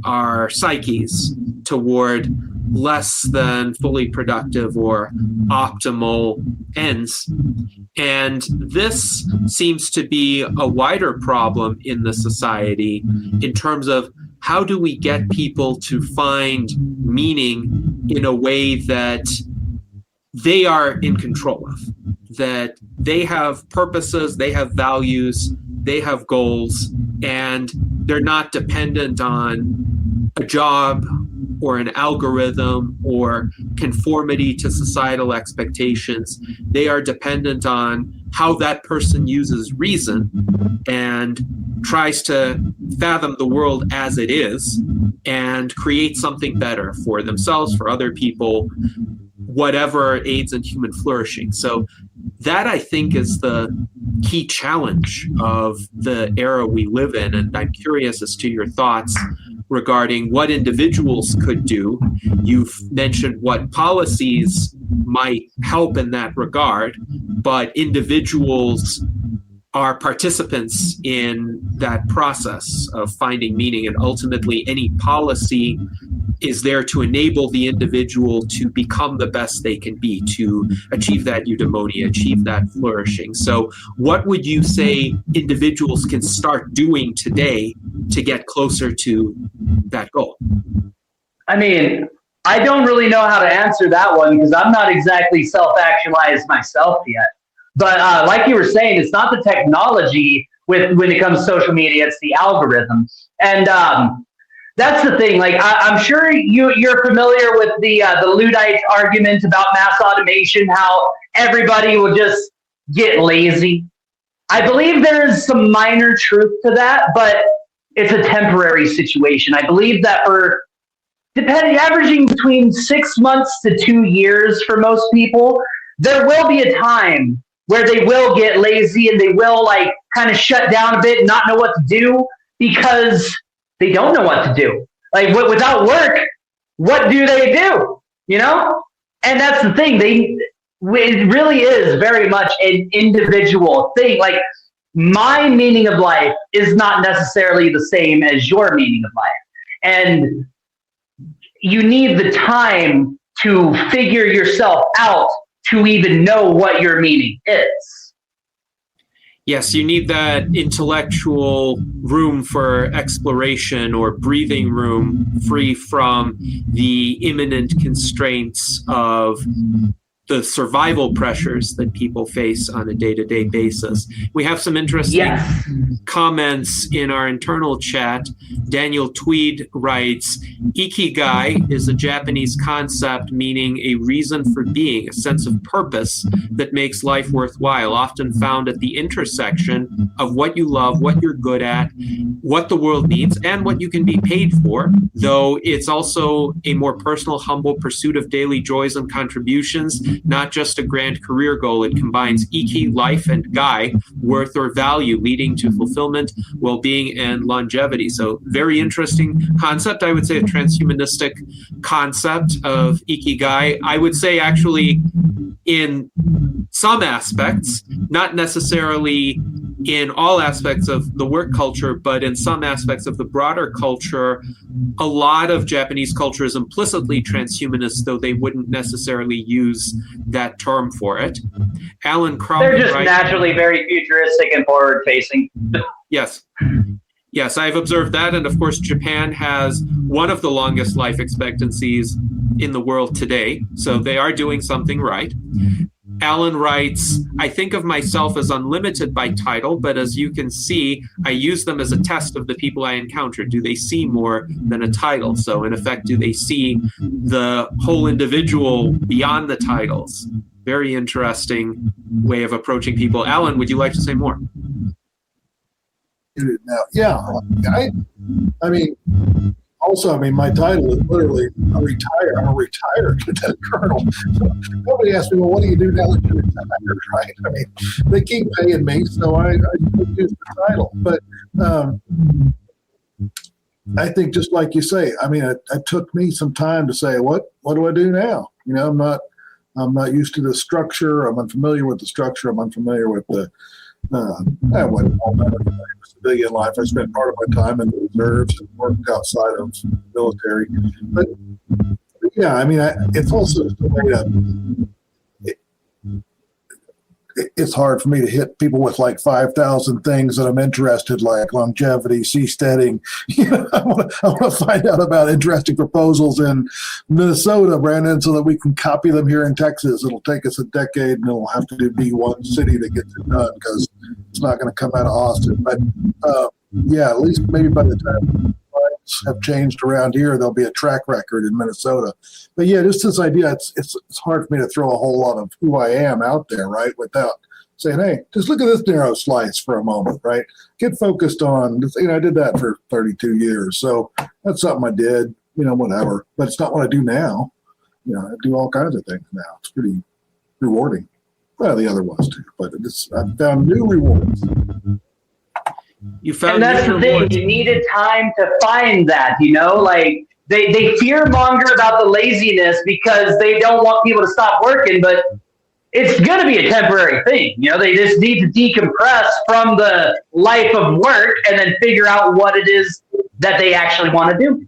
A: our psyches toward less than fully productive or optimal ends. And this seems to be a wider problem in the society in terms of how do we get people to find meaning in a way that they are in control of, that they have purposes, they have values, they have goals, and they're not dependent on a job or an algorithm or conformity to societal expectations. They are dependent on how that person uses reason and tries to fathom the world as it is and create something better for themselves, for other people, whatever aids in human flourishing. So that, I think, is the key challenge of the era we live in. And I'm curious as to your thoughts regarding what individuals could do. You've mentioned what policies might help in that regard, but individuals are participants in that process of finding meaning, and ultimately any policy is there to enable the individual to become the best they can be, to achieve that eudaimonia, achieve that flourishing. So what would you say individuals can start doing today to get closer to that goal?
B: I mean, I don't really know how to answer that one because I'm not exactly self-actualized myself yet. But like you were saying, it's not the technology when it comes to social media, it's the algorithm. And that's the thing. Like, I'm sure you're familiar with the Luddite argument about mass automation, how everybody will just get lazy. I believe there is some minor truth to that, but it's a temporary situation. I believe that for averaging between 6 months to 2 years for most people, there will be a time where they will get lazy and they will like kind of shut down a bit and not know what to do because they don't know what to do. Like without work, what do they do? You know? And that's the thing. It really is very much an individual thing. Like my meaning of life is not necessarily the same as your meaning of life. And you need the time to figure yourself out to even know what your meaning is.
A: Yes, you need that intellectual room for exploration or breathing room free from the imminent constraints of the survival pressures that people face on a day-to-day basis. We have some interesting comments in our internal chat. Daniel Twedt writes, Ikigai is a Japanese concept meaning a reason for being, a sense of purpose that makes life worthwhile, often found at the intersection of what you love, what you're good at, what the world needs, and what you can be paid for, though it's also a more personal, humble pursuit of daily joys and contributions, not just a grand career goal. It combines Iki, life, and Gai, worth or value, leading to fulfillment, well-being, and longevity. So very interesting concept. I would say a transhumanistic concept of Ikigai. I would say actually in some aspects, not necessarily in all aspects of the work culture, but in some aspects of the broader culture, a lot of Japanese culture is implicitly transhumanist, though they wouldn't necessarily use that term for it. Alan Crowley,
B: they're just naturally very futuristic and forward-facing.
A: Yes. Yes, I've observed that. And of course, Japan has one of the longest life expectancies in the world today. So they are doing something right. Alan writes, I think of myself as unlimited by title, but as you can see, I use them as a test of the people I encounter. Do they see more than a title? So in effect, do they see the whole individual beyond the titles? Very interesting way of approaching people. Alan, would you like to say more?
C: Yeah, I mean, also, my title is literally I'm a retired lieutenant colonel. So nobody asks me, well, what do you do now that you're retired, right? I mean, they keep paying me, so I use the title. But I think just like you say, it took me some time to say, what do I do now? I'm not used to the structure. I'm unfamiliar with the structure. I'm unfamiliar with the I wasn't all that civilian life. I spent part of my time in the reserves and worked outside of the military. But yeah, it's also just a way to. It's hard for me to hit people with like 5,000 things that I'm interested, like longevity, seasteading. I want to find out about interesting proposals in Minnesota, Brandon, so that we can copy them here in Texas. It'll take us a decade, and it'll have to be one city that gets it done because it's not going to come out of Austin. But yeah, at least maybe by the time lines have changed around here, there'll be a track record in Minnesota. But yeah, just this idea, it's hard for me to throw a whole lot of who I am out there, right, without saying, hey, just look at this narrow slice for a moment, right? Get focused on, I did that for 32 years. So that's something I did, whatever. But it's not what I do now. I do all kinds of things now. It's pretty rewarding. Well, the other ones too, but I've found new rewards.
A: You found
B: And that's
A: new
B: the thing.
A: rewards.
B: You needed time to find that, like they fear monger about the laziness because they don't want people to stop working, but it's going to be a temporary thing. They just need to decompress from the life of work and then figure out what it is that they actually want to do.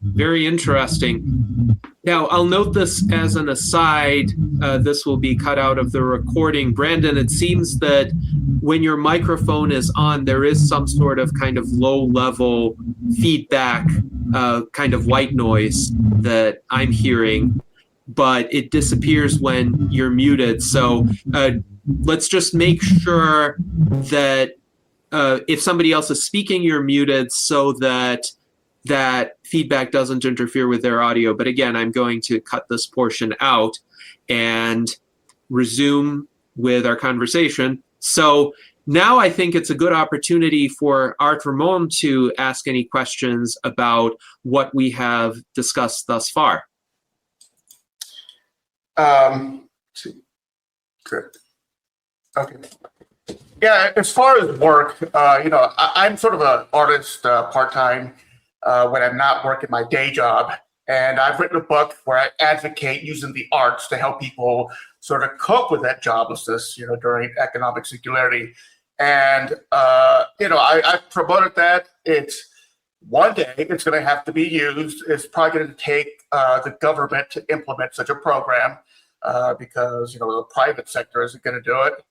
A: Very interesting. Now, I'll note this as an aside. This will be cut out of the recording. Brandon, it seems that when your microphone is on, there is some sort of kind of low-level feedback, kind of white noise that I'm hearing, but it disappears when you're muted. So let's just make sure that if somebody else is speaking, you're muted so that feedback doesn't interfere with their audio. But again, I'm going to cut this portion out and resume with our conversation. So now I think it's a good opportunity for Art Ramon to ask any questions about what we have discussed thus far.
E: See. Good. Okay. Yeah, as far as work, I'm sort of an artist part-time when I'm not working my day job. And I've written a book where I advocate using the arts to help people sort of cope with that joblessness, during economic singularity. And, I've promoted that. One day it's going to have to be used. It's probably going to take the government to implement such a program because, the private sector isn't going to do it.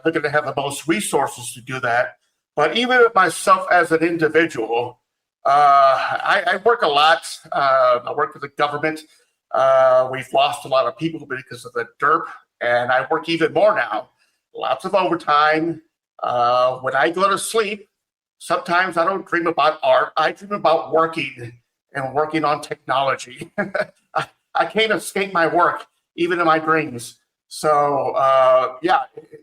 E: They're going to have the most resources to do that. But even myself as an individual, I work a lot. I work with the government. We've lost a lot of people because of the DERP, and I work even more now. Lots of overtime. When I go to sleep, sometimes I don't dream about art. I dream about working and working on technology. I can't escape my work, even in my dreams. So,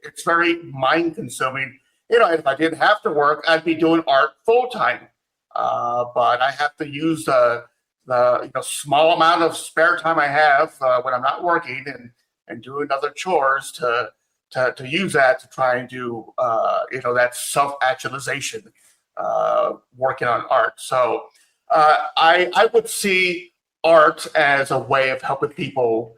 E: it's very mind-consuming. If I didn't have to work, I'd be doing art full-time. But I have to use the small amount of spare time I have when I'm not working and doing other chores to use that to try and do that self-actualization, working on art. So I would see art as a way of helping people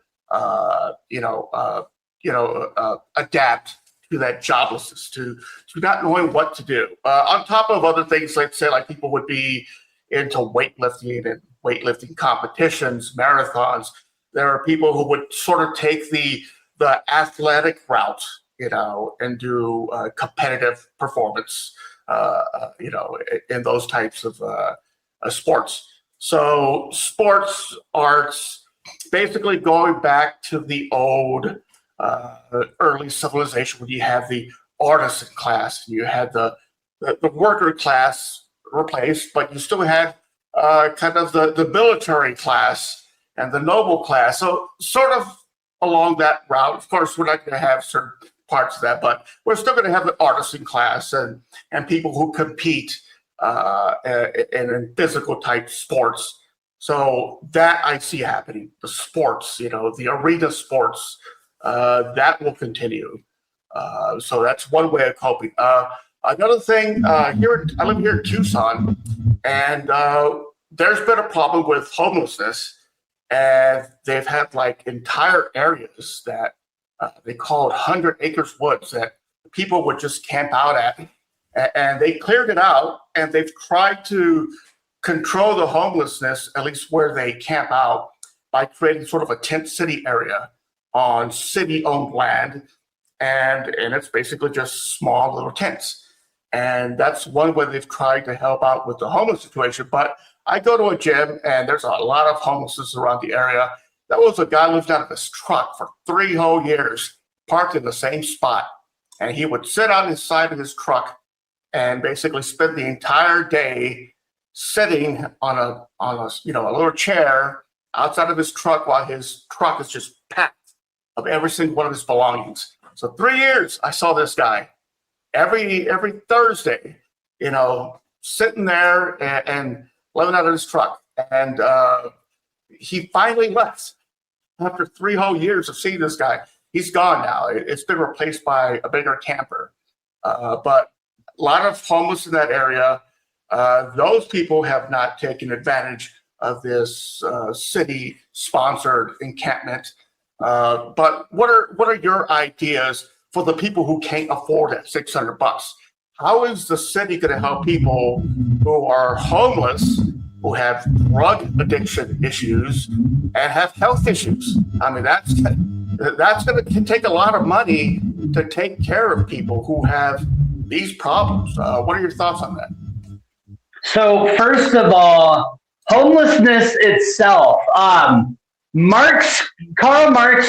E: adapt to that joblessness, to not knowing what to do. On top of other things, like people would be into weightlifting and weightlifting competitions, marathons. There are people who would sort of take the athletic route, and do competitive performance, in those types of sports. So sports, arts, basically going back to the old early civilization when you have the artisan class, you had the worker class replaced, but you still had kind of the military class and the noble class. So sort of along that route. Of course, we're not going to have certain parts of that, but we're still going to have the artisan class and people who compete in physical type sports. So that I see happening. The sports, the arena sports, that will continue. So that's one way of coping. Another thing, I live here in Tucson, and there's been a problem with homelessness, and they've had like entire areas that they call it 100 acres woods that people would just camp out at, and they cleared it out, and they've tried to control the homelessness, at least where they camp out, by creating sort of a tent city area on city-owned land, and it's basically just small little tents. And that's one way they've tried to help out with the homeless situation. But I go to a gym, and there's a lot of homelessness around the area. That was a guy who lived out of his truck for 3 whole years, parked in the same spot. And he would sit on his side of his truck and basically spend the entire day sitting on a little chair outside of his truck while his truck is just packed of every single one of his belongings. So 3 years, I saw this guy every Thursday, sitting there and living out of his truck. And he finally left. after 3 whole years of seeing this guy, he's gone now. It's been replaced by a bigger camper. But a lot of homeless in that area, those people have not taken advantage of this city-sponsored encampment. But what are your ideas for the people who can't afford it, $600? How is the city going to help people who are homeless, who have drug addiction issues, and have health issues? I mean, that's going to take a lot of money to take care of people who have these problems. What are your thoughts on that?
B: So first of all, homelessness itself. Karl Marx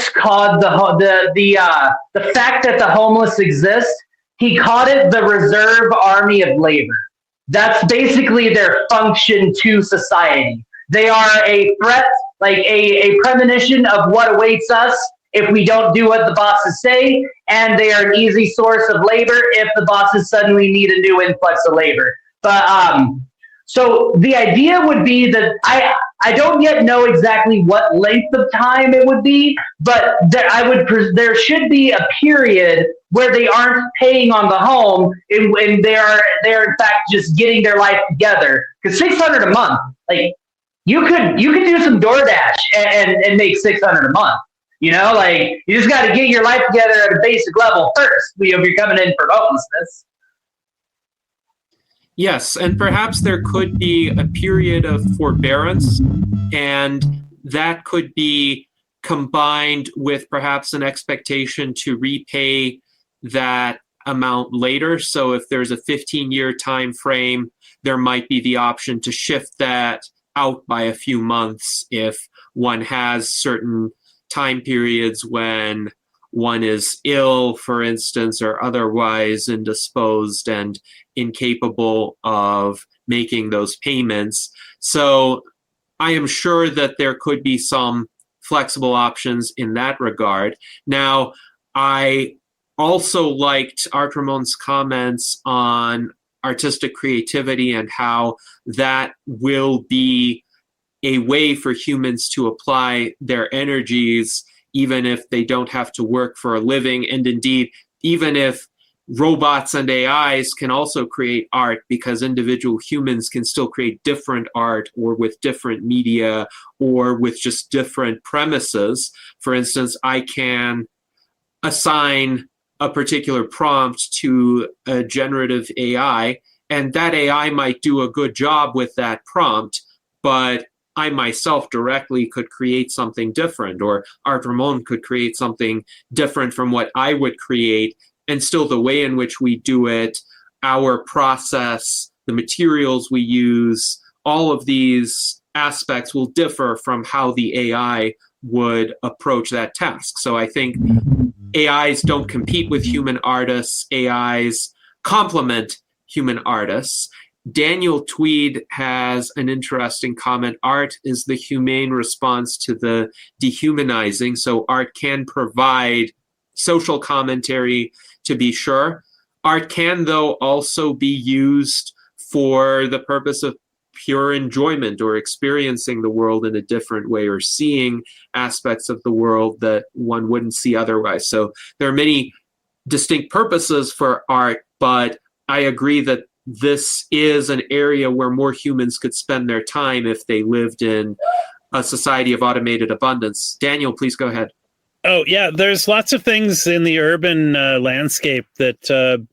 B: called the fact that the homeless exist. He called it the reserve army of labor. That's basically their function to society. They are a threat, like a premonition of what awaits us if we don't do what the bosses say, and they are an easy source of labor if the bosses suddenly need a new influx of labor. But so the idea would be that I don't yet know exactly what length of time it would be, but there should be a period where they aren't paying on the home and they're in fact just getting their life together. Because $600 a month, like you could do some DoorDash and make $600 a month. You know, like you just got to get your life together at a basic level first. If you're coming in for homelessness.
A: Yes, and perhaps there could be a period of forbearance, and that could be combined with perhaps an expectation to repay that amount later. So if there's a 15-year time frame, there might be the option to shift that out by a few months if one has certain time periods when one is ill, for instance, or otherwise indisposed and incapable of making those payments. So I am sure that there could be some flexible options in that regard. Now, I also liked Art Ramon's comments on artistic creativity and how that will be a way for humans to apply their energies even if they don't have to work for a living. And indeed, even if robots and AIs can also create art, because individual humans can still create different art or with different media or with just different premises. For instance, I can assign a particular prompt to a generative AI, and that AI might do a good job with that prompt, but I myself directly could create something different, or Art Ramon could create something different from what I would create. And still the way in which we do it, our process, the materials we use, all of these aspects will differ from how the AI would approach that task. So I think AIs don't compete with human artists. AIs complement human artists. Daniel Twedt has an interesting comment. Art is the humane response to the dehumanizing. So art can provide social commentary, to be sure. Art can, though, also be used for the purpose of pure enjoyment or experiencing the world in a different way or seeing aspects of the world that one wouldn't see otherwise. So there are many distinct purposes for art, but I agree that this is an area where more humans could spend their time if they lived in a society of automated abundance. Daniel, please go ahead.
D: Oh, yeah, there's lots of things in the urban landscape that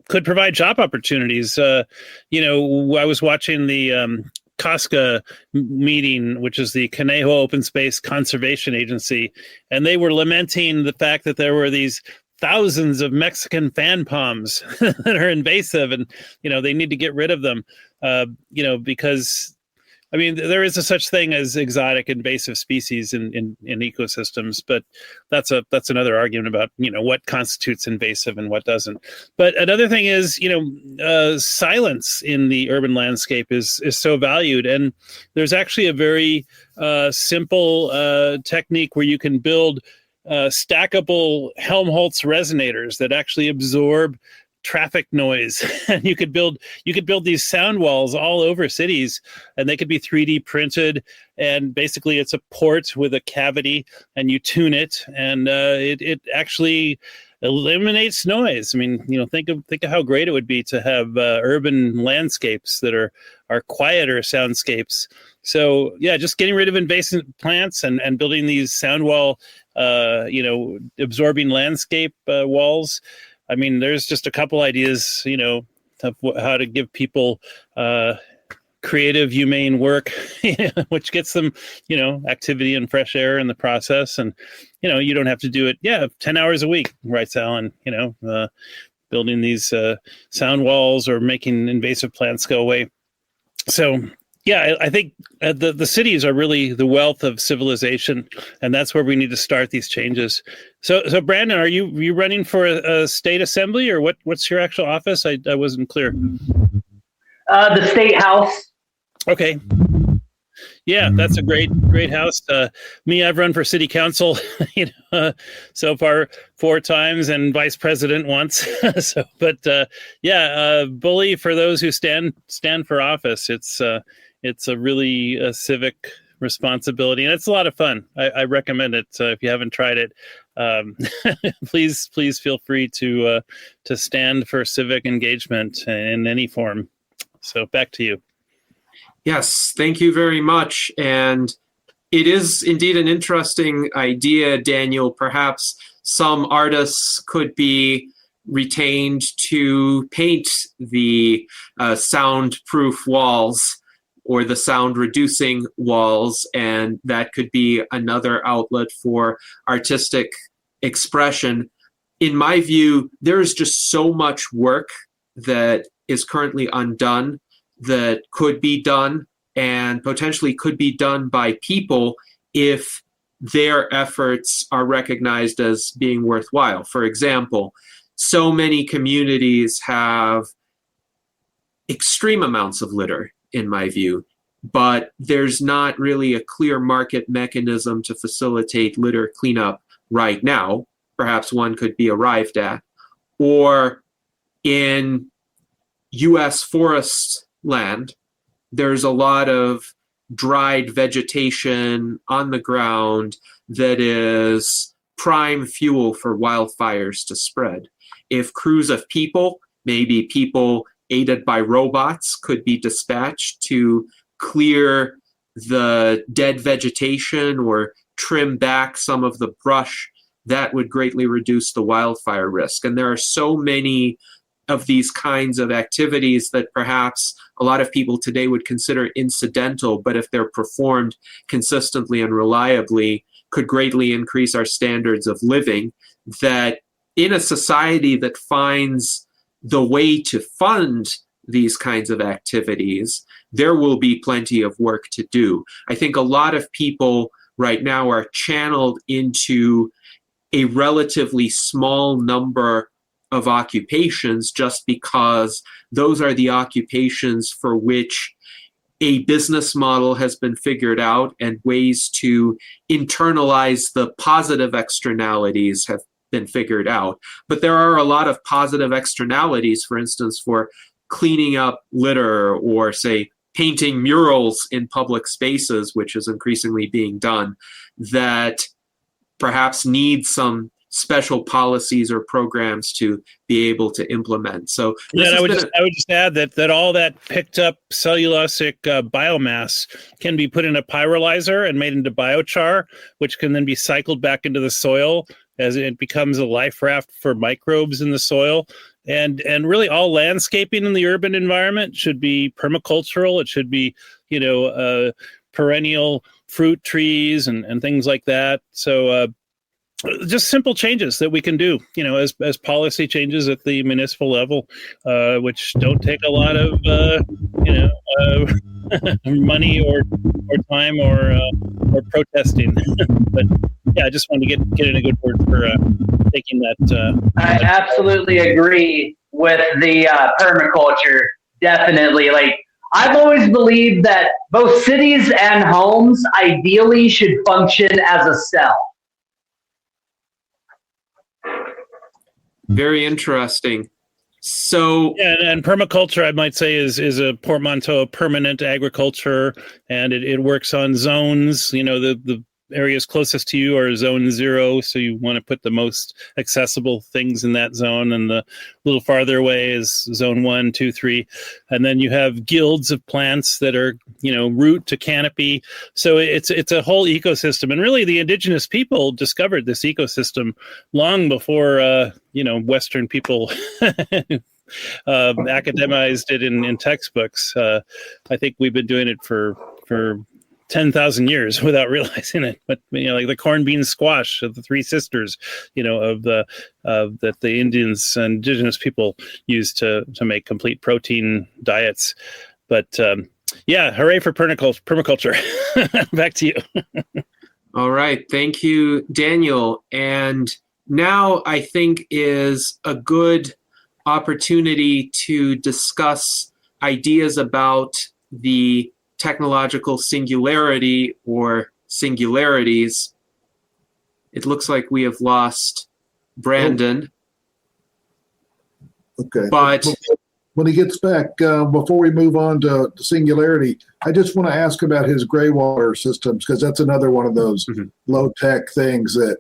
D: could provide job opportunities. I was watching the COSCA meeting, which is the Conejo Open Space Conservation Agency, and they were lamenting the fact that there were these thousands of Mexican fan palms that are invasive, and they need to get rid of them. Because there is a such thing as exotic invasive species in ecosystems, but that's another argument about what constitutes invasive and what doesn't. But another thing is silence in the urban landscape is so valued, and there's actually a very simple technique where you can build stackable Helmholtz resonators that actually absorb traffic noise. And you could build these sound walls all over cities, and they could be 3D printed. And basically, it's a port with a cavity, and you tune it, and it actually eliminates noise. I mean, think of how great it would be to have urban landscapes that are quieter soundscapes. So yeah, just getting rid of invasive plants and building these sound wall, absorbing landscape walls. I mean, there's just a couple ideas, of how to give people creative, humane work, which gets them, activity and fresh air in the process. And, you don't have to do it, 10 hours a week, right, Salon? Building these sound walls or making invasive plants go away. So, yeah, I think the cities are really the wealth of civilization, and that's where we need to start these changes. So Brandon, are you running for a state assembly, or what's your actual office? I wasn't clear.
B: The state house.
D: Okay. Yeah, that's a great house. Me, I've run for city council, so far 4 times, and vice president once. Bully for those who stand for office. It's a really civic responsibility, and it's a lot of fun. I recommend it. If you haven't tried it, please feel free to stand for civic engagement in any form. So back to you.
A: Yes, thank you very much. And it is indeed an interesting idea, Daniel. Perhaps some artists could be retained to paint the soundproof walls or the sound reducing walls, and that could be another outlet for artistic expression. In my view, there is just so much work that is currently undone that could be done and potentially could be done by people if their efforts are recognized as being worthwhile. For example, so many communities have extreme amounts of litter, in my view, but there's not really a clear market mechanism to facilitate litter cleanup right now. Perhaps one could be arrived at. Or in U.S. forest land, there's a lot of dried vegetation on the ground that is prime fuel for wildfires to spread. If crews of people, maybe people aided by robots, could be dispatched to clear the dead vegetation or trim back some of the brush, that would greatly reduce the wildfire risk. And there are so many of these kinds of activities that perhaps a lot of people today would consider incidental, but if they're performed consistently and reliably, could greatly increase our standards of living, that in a society that finds the way to fund these kinds of activities, there will be plenty of work to do. I think a lot of people right now are channeled into a relatively small number of occupations just because those are the occupations for which a business model has been figured out and ways to internalize the positive externalities have been figured out. But there are a lot of positive externalities, for instance, for cleaning up litter or, say, painting murals in public spaces, which is increasingly being done, that perhaps need some special policies or programs to be able to implement. So
D: I would just add that all that picked up cellulosic biomass can be put in a pyrolyzer and made into biochar, which can then be cycled back into the soil as it becomes a life raft for microbes in the soil. And really all landscaping in the urban environment should be permacultural. It should be, perennial fruit trees and things like that. So just simple changes that we can do, as policy changes at the municipal level, which don't take a lot of, money or time or protesting. But yeah, I just wanted to get in a good word for taking that.
B: I absolutely agree with the permaculture. Definitely. Like, I've always believed that both cities and homes ideally should function as a cell.
A: Very interesting. So
D: yeah, and permaculture, I might say, is a portmanteau of permanent agriculture, and it works on zones. The areas closest to you are zone 0, so you want to put the most accessible things in that zone, and the little farther away is zone 1, 2, 3, and then you have guilds of plants that are root to canopy. So it's a whole ecosystem, and really the indigenous people discovered this ecosystem long before Western people academized it in textbooks. I think we've been doing it for 10,000 years without realizing it. But like the corn bean squash of the Three Sisters, that the indigenous people used to make complete protein diets. But hooray for permaculture. Back to you.
A: All right, thank you, Daniel. And now I think is a good opportunity to discuss ideas about the technological singularity or singularities. It looks like we have lost Brandon.
C: Okay.
A: But
C: when he gets back, before we move on to singularity, I just want to ask about his gray water systems, because that's another one of those low-tech things that,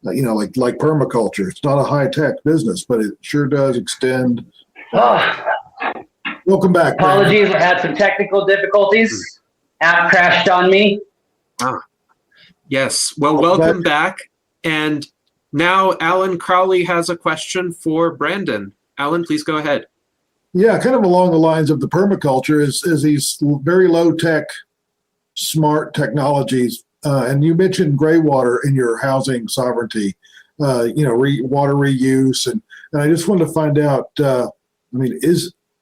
C: like permaculture. It's not a high-tech business, but it sure does extend. Welcome back.
B: Apologies, I had some technical difficulties. App crashed on me.
A: Yes. Well, welcome back. And now Alan Crowley has a question for Brandon. Alan, please go ahead.
C: Yeah, kind of along the lines of the permaculture is these very low-tech, smart technologies. And you mentioned gray water in your housing sovereignty, water reuse. And I just wanted to find out,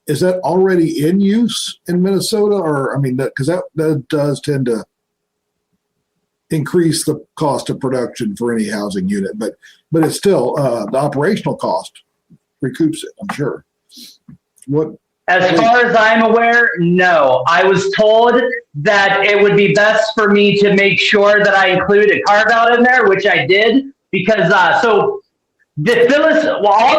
C: is that already in use in Minnesota? Or, because that does tend to increase the cost of production for any housing unit, but it's still the operational cost recoups it, I'm sure.
B: As far as I'm aware, no. I was told that it would be best for me to make sure that I include a carve out in there, which I did, because all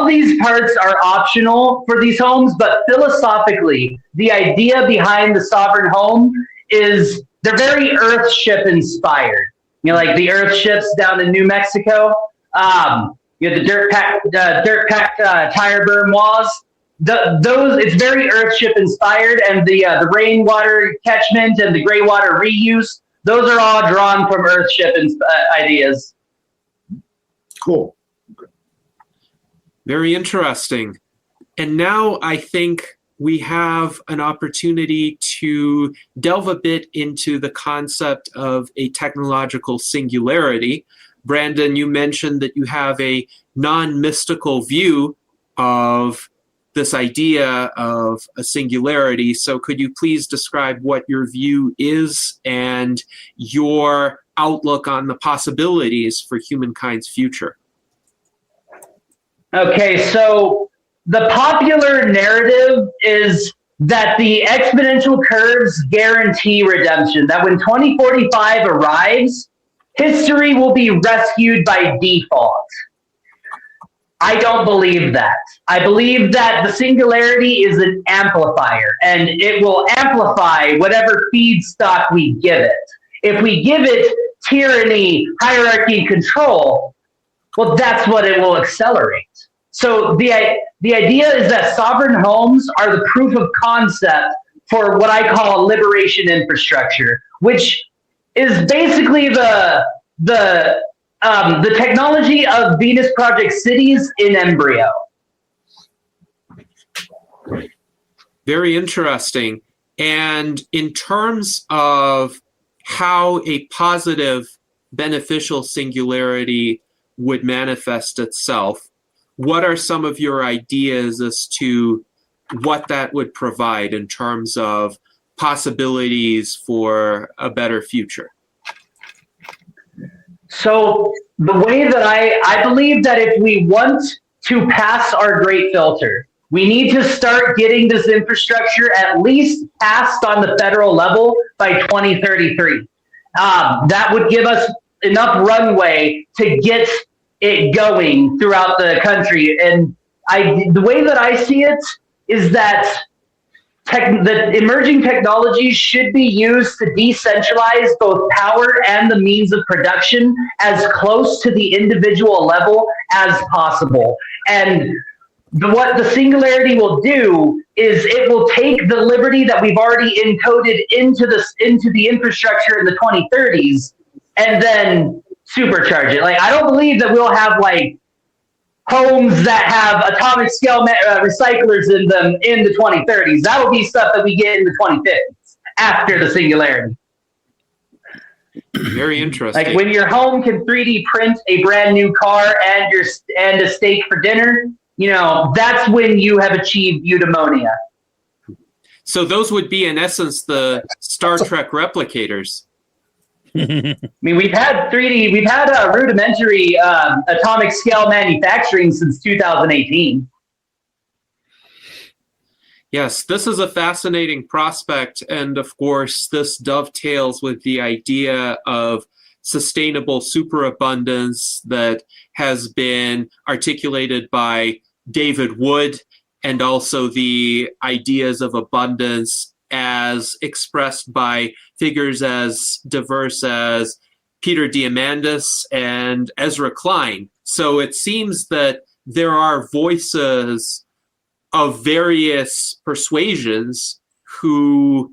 B: of these parts are optional for these homes, but philosophically, the idea behind the sovereign home is they're very Earthship inspired. Like the Earth ships down in New Mexico. The dirt packed tire berm walls. It's very Earthship inspired, and the rainwater catchment and the gray water reuse. Those are all drawn from Earthship ideas.
C: Cool.
A: Very interesting. And now I think we have an opportunity to delve a bit into the concept of a technological singularity. Brandon, you mentioned that you have a non-mystical view of this idea of a singularity. So could you please describe what your view is and your outlook on the possibilities for humankind's future?
B: Okay, so the popular narrative is that the exponential curves guarantee redemption, that when 2045 arrives, history will be rescued by default. I don't believe that. I believe that the singularity is an amplifier, and it will amplify whatever feedstock we give it. If we give it tyranny, hierarchy, and control, well, that's what it will accelerate. So the idea is that sovereign homes are the proof of concept for what I call liberation infrastructure, which is basically the technology of Venus Project cities in embryo.
A: Very interesting. And in terms of how a positive, beneficial singularity would manifest itself, what are some of your ideas as to what that would provide in terms of possibilities for a better future?
B: So the way that I believe that if we want to pass our great filter, we need to start getting this infrastructure at least passed on the federal level by 2033. That would give us enough runway to get it going throughout the country. And the way that I see it is that the emerging technologies should be used to decentralize both power and the means of production as close to the individual level as possible. And what the Singularity will do is it will take the liberty that we've already encoded into the infrastructure in the 2030s and then supercharge it. Like, I don't believe that we'll have like homes that have atomic scale recyclers in them in the 2030s. That'll be stuff that we get in the 2050s after the Singularity.
A: Very interesting.
B: Like when your home can 3D print a brand new car and a steak for dinner, you know, that's when you have achieved eudaimonia.
A: So those would be, in essence, the Star Trek replicators.
B: I mean, we've had rudimentary atomic scale manufacturing since 2018.
A: Yes, this is a fascinating prospect. And of course, this dovetails with the idea of sustainable superabundance that has been articulated by David Wood, and also the ideas of abundance as expressed by figures as diverse as Peter Diamandis and Ezra Klein. So it seems that there are voices of various persuasions who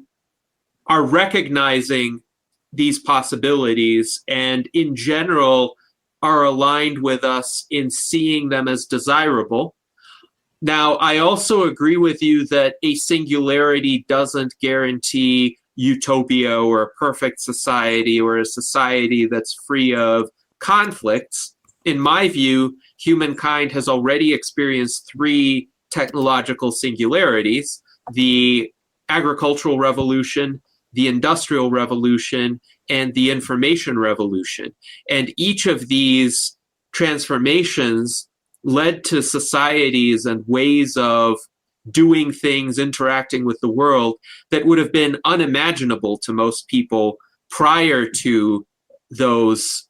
A: are recognizing these possibilities and in general are aligned with us in seeing them as desirable. Now, I also agree with you that a singularity doesn't guarantee utopia or a perfect society or a society that's free of conflicts. In my view, humankind has already experienced 3 technological singularities: the agricultural revolution, the industrial revolution, and the information revolution. And each of these transformations led to societies and ways of doing things, interacting with the world that would have been unimaginable to most people prior to those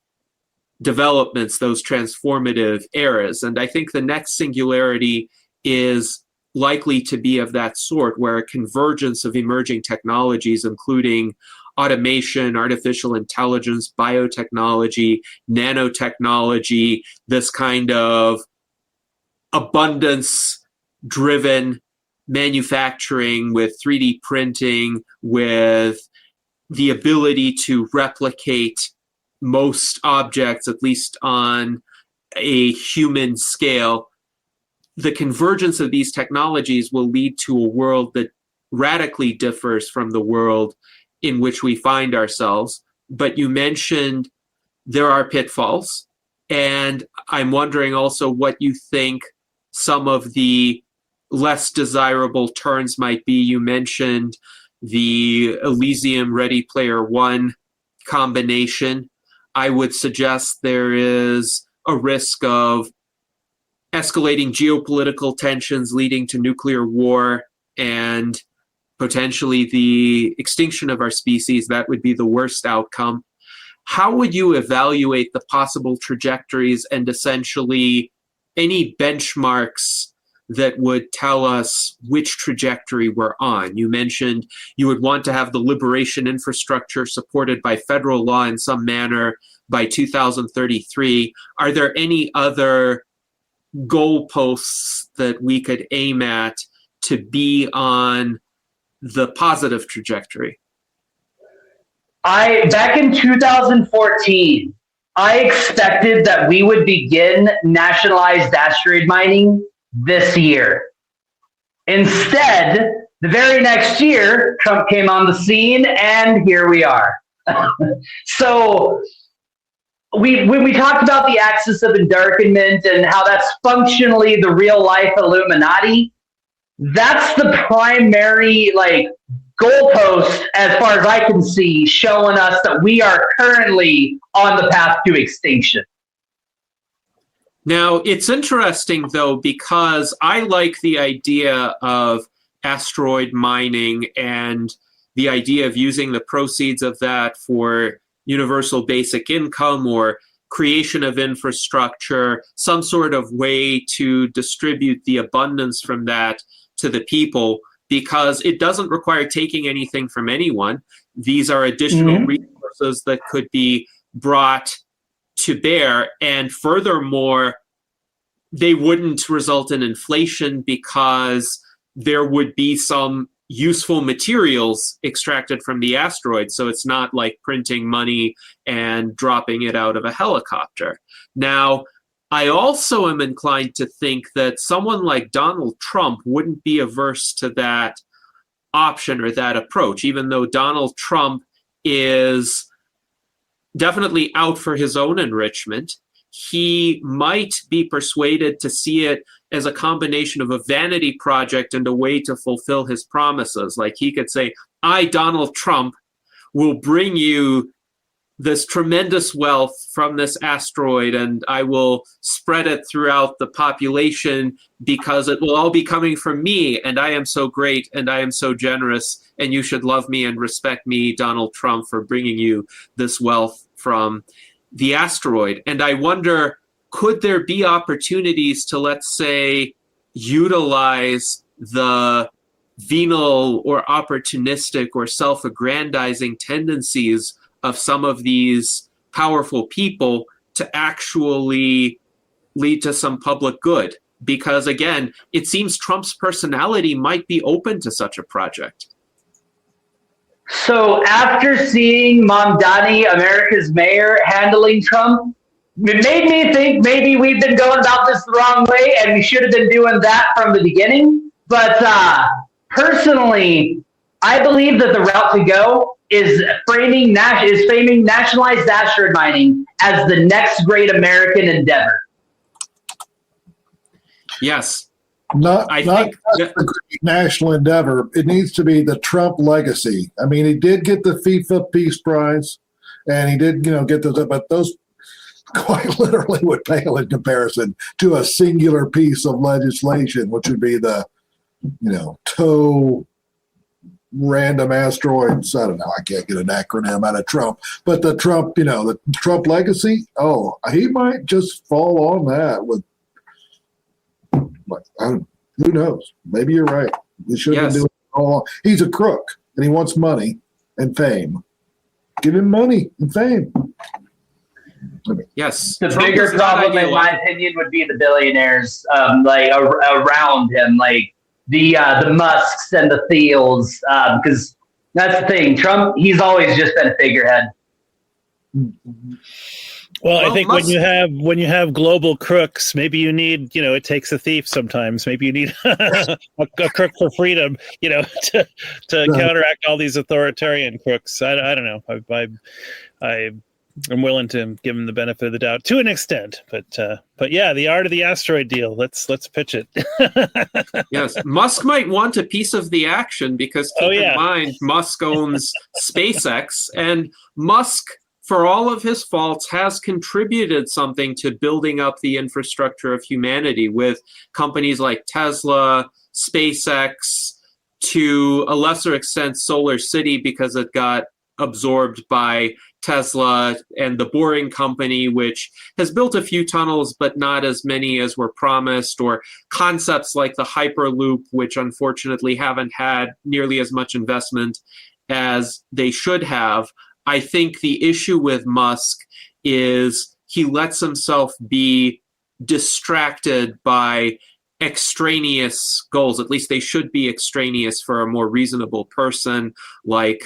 A: developments, those transformative eras. And I think the next singularity is likely to be of that sort, where a convergence of emerging technologies, including automation, artificial intelligence, biotechnology, nanotechnology, this kind of abundance-driven manufacturing with 3D printing, with the ability to replicate most objects, at least on a human scale. The convergence of these technologies will lead to a world that radically differs from the world in which we find ourselves. But you mentioned there are pitfalls, and I'm wondering also what you think some of the less desirable turns might be. You mentioned the Elysium Ready Player One combination. I would suggest there is a risk of escalating geopolitical tensions leading to nuclear war and potentially the extinction of our species. That would be the worst outcome. How would you evaluate the possible trajectories and essentially any benchmarks that would tell us which trajectory we're on? You mentioned you would want to have the liberation infrastructure supported by federal law in some manner by 2033. Are there any other goalposts that we could aim at to be on the positive trajectory?
B: Back in 2014, I expected that we would begin nationalized asteroid mining this year. Instead, the very next year, Trump came on the scene, and here we are. So when we talked about the axis of endarkenment and how that's functionally the real life Illuminati, that's the primary goalpost, as far as I can see, showing us that we are currently on the path to extinction.
A: Now, it's interesting, though, because I like the idea of asteroid mining and the idea of using the proceeds of that for universal basic income or creation of infrastructure, some sort of way to distribute the abundance from that to the people, because it doesn't require taking anything from anyone. These are additional resources that could be brought to bear. And furthermore, they wouldn't result in inflation because there would be some useful materials extracted from the asteroid. So it's not like printing money and dropping it out of a helicopter. Now, I also am inclined to think that someone like Donald Trump wouldn't be averse to that option or that approach, even though Donald Trump is definitely out for his own enrichment. He might be persuaded to see it as a combination of a vanity project and a way to fulfill his promises. Like he could say, I, Donald Trump, will bring you this tremendous wealth from this asteroid, and I will spread it throughout the population because it will all be coming from me, and I am so great and I am so generous, and you should love me and respect me, Donald Trump, for bringing you this wealth from the asteroid. And I wonder, could there be opportunities to, let's say, utilize the venal or opportunistic or self-aggrandizing tendencies of some of these powerful people to actually lead to some public good? Because again, it seems Trump's personality might be open to such a project.
B: So after seeing Mamdani, America's mayor, handling Trump, it made me think maybe we've been going about this the wrong way and we should have been doing that from the beginning. But personally, I believe that the route to go is framing nationalized asteroid mining as the next great American endeavor.
A: Yes.
C: Not just the great national endeavor. It needs to be the Trump legacy. I mean, he did get the FIFA Peace Prize, and he did, get those, but those quite literally would pale in comparison to a singular piece of legislation, which would be the, tow random asteroids. I don't know. I can't get an acronym out of Trump, but the Trump, the Trump legacy. Oh, he might just fall on that with. Who knows? Maybe you're right. He should have been doing it all along. He's a crook, and he wants money and fame. Give him money and fame.
A: Yes.
B: The bigger problem, in my opinion, would be the billionaires, around him, like the Musks and the Thiels, because that's the thing. Trump, he's always just been a figurehead.
D: Well, I think when you have global crooks, maybe you need, it takes a thief sometimes. Maybe you need a crook for freedom, to counteract all these authoritarian crooks. I don't know. I'm willing to give him the benefit of the doubt to an extent, but yeah, the art of the asteroid deal. Let's pitch it.
A: Yes, Musk might want a piece of the action because keep in mind, Musk owns SpaceX, and Musk, for all of his faults, has contributed something to building up the infrastructure of humanity with companies like Tesla, SpaceX, to a lesser extent Solar City because it got absorbed by Tesla, and the Boring Company, which has built a few tunnels, but not as many as were promised, or concepts like the Hyperloop, which unfortunately haven't had nearly as much investment as they should have. I think the issue with Musk is he lets himself be distracted by extraneous goals. At least they should be extraneous for a more reasonable person, like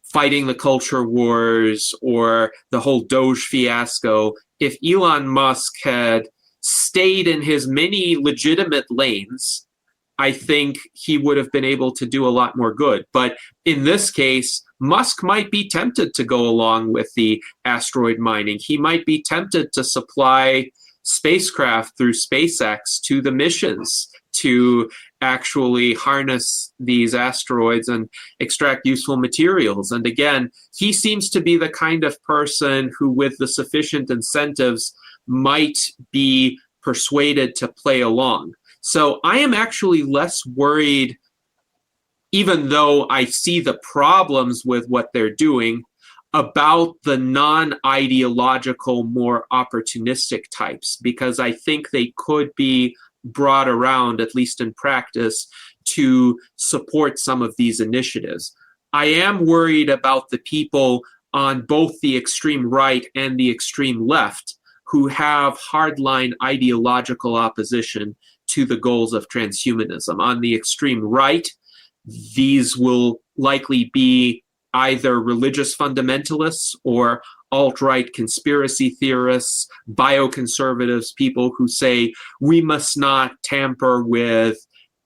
A: fighting the culture wars or the whole Doge fiasco. If Elon Musk had stayed in his many legitimate lanes, I think he would have been able to do a lot more good. But in this case, Musk might be tempted to go along with the asteroid mining. He might be tempted to supply spacecraft through SpaceX to the missions to actually harness these asteroids and extract useful materials. And again, he seems to be the kind of person who, with the sufficient incentives, might be persuaded to play along. So I am actually less worried, even though I see the problems with what they're doing. about the non-ideological, more opportunistic types, because I think they could be brought around, at least in practice, to support some of these initiatives. I am worried about the people on both the extreme right and the extreme left who have hardline ideological opposition to the goals of transhumanism. On the extreme right, these will likely be either religious fundamentalists or alt-right conspiracy theorists, bioconservatives, people who say we must not tamper with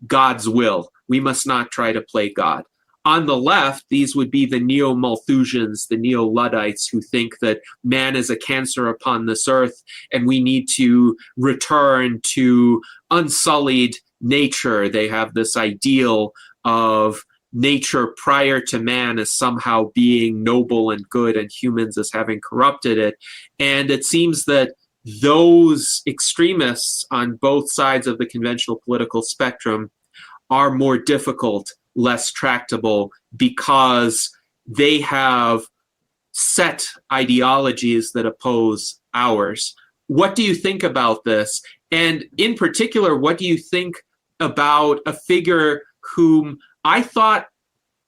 A: God's will. We must not try to play God. On the left, these would be the neo-Malthusians, the neo-Luddites who think that man is a cancer upon this earth and we need to return to unsullied nature. They have this ideal of nature prior to man as somehow being noble and good and humans as having corrupted it. And it seems that those extremists on both sides of the conventional political spectrum are more difficult, less tractable, because they have set ideologies that oppose ours. What do you think about this? And in particular, what do you think about a figure whom I thought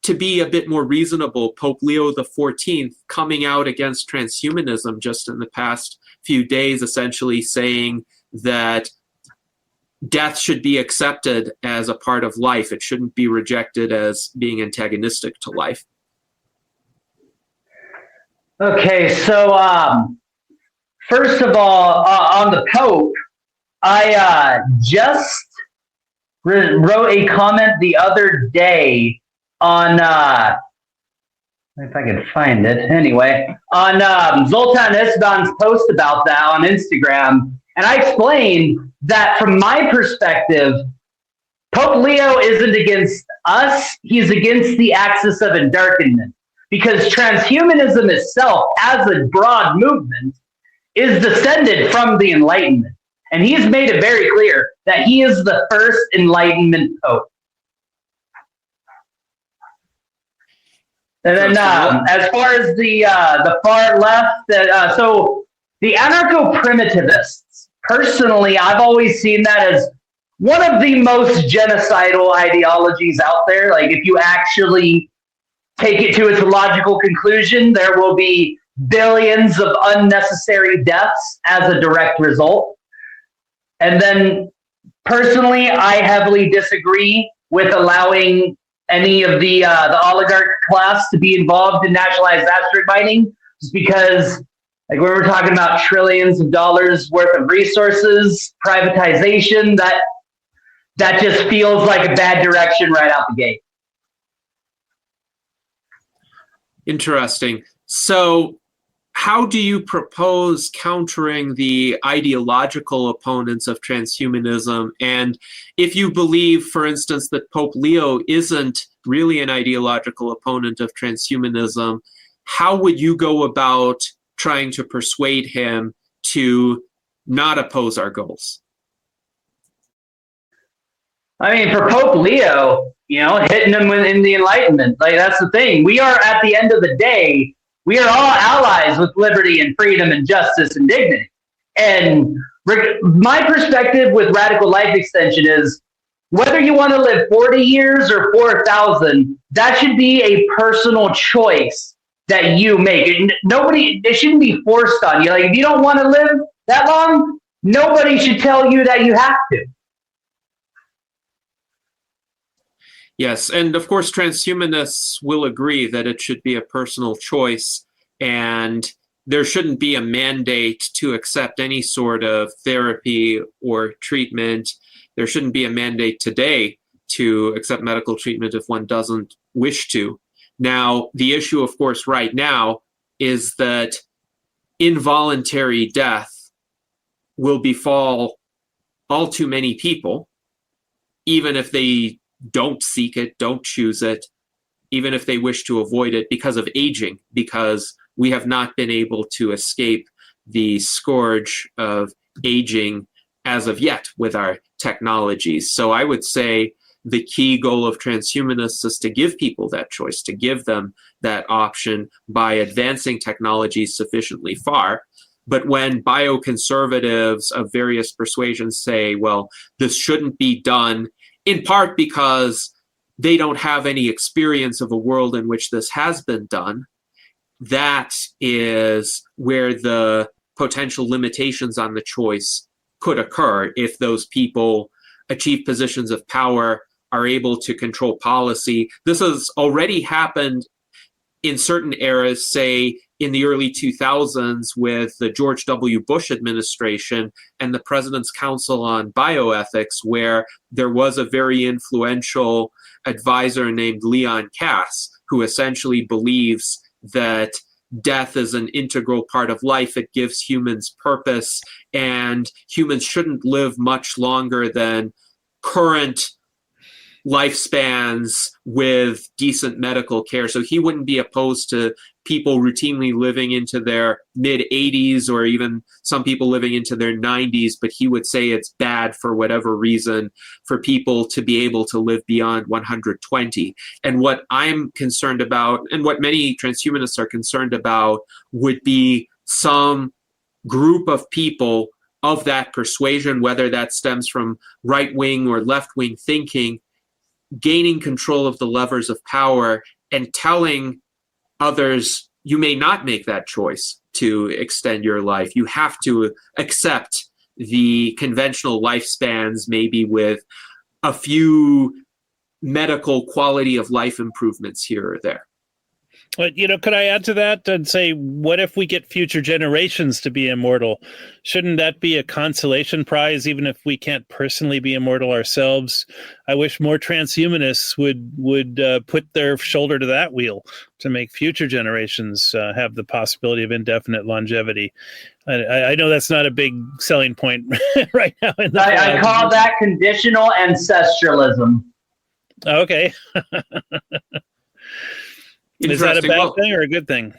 A: to be a bit more reasonable, Pope Leo XIV, coming out against transhumanism just in the past few days, essentially saying that death should be accepted as a part of life. It shouldn't be rejected as being antagonistic to life.
B: Okay, so first of all, on the Pope, I just wrote a comment the other day on, if I can find it, anyway, on Zoltan Isdan's post about that on Instagram. And I explained that from my perspective, Pope Leo isn't against us, he's against the axis of Endarkenment. Because transhumanism itself, as a broad movement, is descended from the Enlightenment. And he's made it very clear that he is the first Enlightenment Pope. And then as far as the far left, so the anarcho-primitivists, personally, I've always seen that as one of the most genocidal ideologies out there. Like, if you actually take it to its logical conclusion, there will be billions of unnecessary deaths as a direct result. And then, personally, I heavily disagree with allowing any of the oligarch class to be involved in nationalized asteroid mining, just because, like, when we're talking about trillions of dollars worth of resources, privatization, that just feels like a bad direction right out the gate.
A: Interesting. So how do you propose countering the ideological opponents of transhumanism? And if you believe, for instance, that Pope Leo isn't really an ideological opponent of transhumanism, how would you go about trying to persuade him to not oppose our goals?
B: I mean, for Pope Leo, hitting him in the Enlightenment, like, that's the thing. We are, at the end of the day, we are all allies with liberty and freedom and justice and dignity. And my perspective with radical life extension is, whether you want to live 40 years or 4,000, that should be a personal choice that you make. It shouldn't be forced on you. Like, if you don't want to live that long, nobody should tell you that you have to.
A: Yes, and of course, transhumanists will agree that it should be a personal choice, and there shouldn't be a mandate to accept any sort of therapy or treatment. There shouldn't be a mandate today to accept medical treatment if one doesn't wish to. Now, the issue, of course, right now is that involuntary death will befall all too many people, even if they don't seek it, don't choose it, even if they wish to avoid it, because of aging, because we have not been able to escape the scourge of aging as of yet with our technologies. So I would say the key goal of transhumanists is to give people that choice, to give them that option by advancing technology sufficiently far. But when bioconservatives of various persuasions say, well, this shouldn't be done, in part because they don't have any experience of a world in which this has been done, that is where the potential limitations on the choice could occur if those people achieve positions of power, are able to control policy. This has already happened in certain eras, say in the early 2000s with the George W. Bush administration and the President's Council on Bioethics, where there was a very influential advisor named Leon Kass, who essentially believes that death is an integral part of life. It gives humans purpose, and humans shouldn't live much longer than current lifespans with decent medical care. So he wouldn't be opposed to people routinely living into their mid-80s or even some people living into their 90s, but he would say it's bad for whatever reason for people to be able to live beyond 120. And what I'm concerned about, and what many transhumanists are concerned about, would be some group of people of that persuasion, whether that stems from right-wing or left-wing thinking, gaining control of the levers of power and telling others, you may not make that choice to extend your life. You have to accept the conventional lifespans, maybe with a few medical quality of life improvements here or there.
D: But, could I add to that and say, what if we get future generations to be immortal? Shouldn't that be a consolation prize, even if we can't personally be immortal ourselves? I wish more transhumanists would put their shoulder to that wheel to make future generations have the possibility of indefinite longevity. I know that's not a big selling point right now.
B: I call that conditional ancestralism.
D: Okay. Is that a bad thing or a good thing?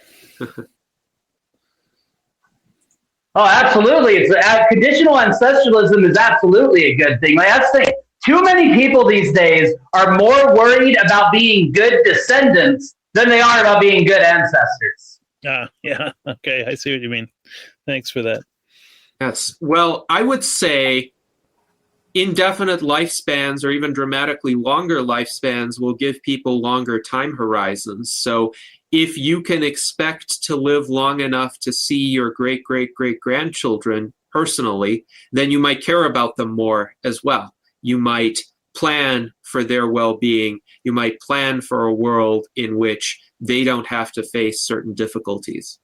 B: Oh, absolutely. It's conditional ancestralism is absolutely a good thing. That's the thing. Too many people these days are more worried about being good descendants than they are about being good ancestors.
D: Yeah. Okay, I see what you mean. Thanks for that.
A: Yes. Well, I would say indefinite lifespans or even dramatically longer lifespans will give people longer time horizons. So if you can expect to live long enough to see your great-great-great-grandchildren personally, then you might care about them more as well. You might plan for their well-being. You might plan for a world in which they don't have to face certain difficulties.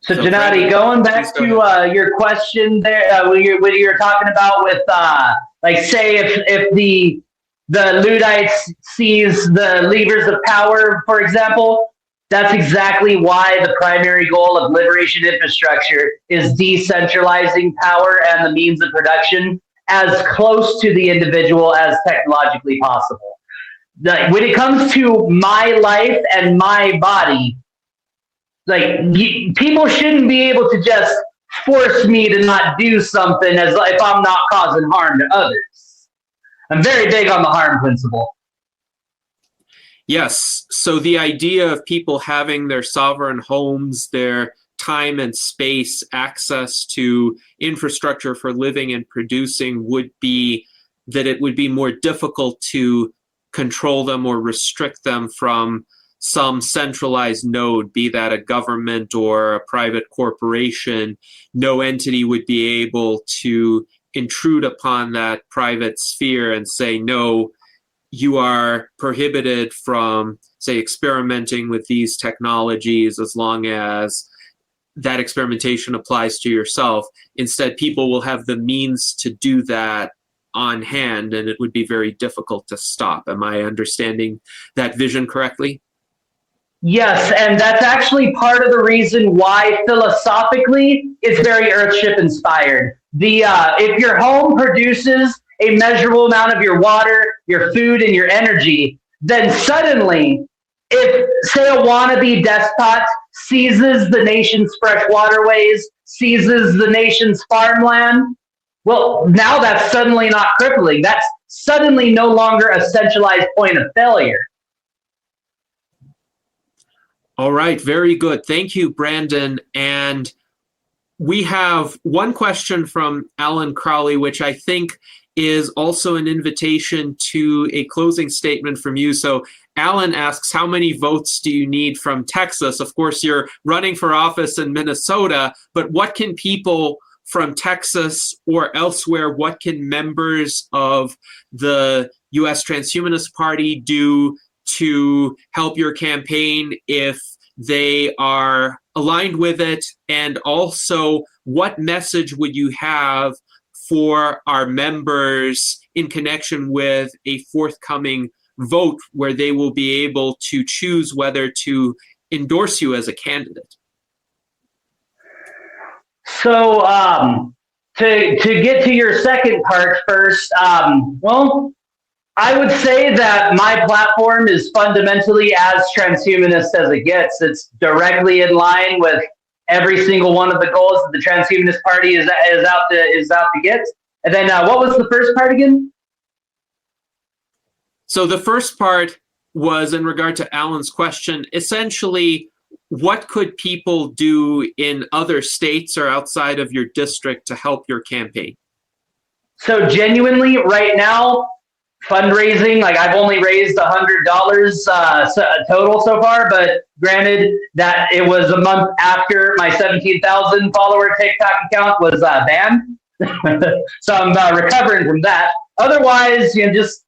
B: So Gennady, going back to your question there, what you're talking about with, say if the Luddites seize the levers of power, for example, that's exactly why the primary goal of liberation infrastructure is decentralizing power and the means of production as close to the individual as technologically possible. When it comes to my life and my body, people shouldn't be able to just force me to not do something as if I'm not causing harm to others. I'm very big on the harm principle.
A: Yes. So the idea of people having their sovereign homes, their time and space, access to infrastructure for living and producing would be that it would be more difficult to control them or restrict them from some centralized node, be that a government or a private corporation. No entity would be able to intrude upon that private sphere and say, no, you are prohibited from, say, experimenting with these technologies as long as that experimentation applies to yourself. Instead, people will have the means to do that on hand, and it would be very difficult to stop. Am I understanding that vision correctly?
B: Yes, and that's actually part of the reason why philosophically it's very Earthship inspired. If your home produces a measurable amount of your water, your food, and your energy, then suddenly, if, say, a wannabe despot seizes the nation's fresh waterways, seizes the nation's farmland, Well, now that's suddenly not crippling. That's suddenly no longer a centralized point of failure.
A: All right, very good. Thank you, Brandon. And we have one question from Alan Crowley, which I think is also an invitation to a closing statement from you. So Alan asks, how many votes do you need from Texas? Of course, you're running for office in Minnesota, but what can people from Texas or elsewhere, what can members of the U.S. Transhumanist Party do to help your campaign if they are aligned with it? And also, what message would you have for our members in connection with a forthcoming vote where they will be able to choose whether to endorse you as a candidate?
B: So to get to your second part first, well, I would say that my platform is fundamentally as transhumanist as it gets. It's directly in line with every single one of the goals that the Transhumanist Party is out to get. And then what was the first part again?
A: So the first part was in regard to Alan's question. Essentially, what could people do in other states or outside of your district to help your campaign?
B: So genuinely, right now, fundraising, like I've only raised $100 total so far, but granted that it was a month after my 17,000 follower TikTok account was banned. So I'm recovering from that. Otherwise, just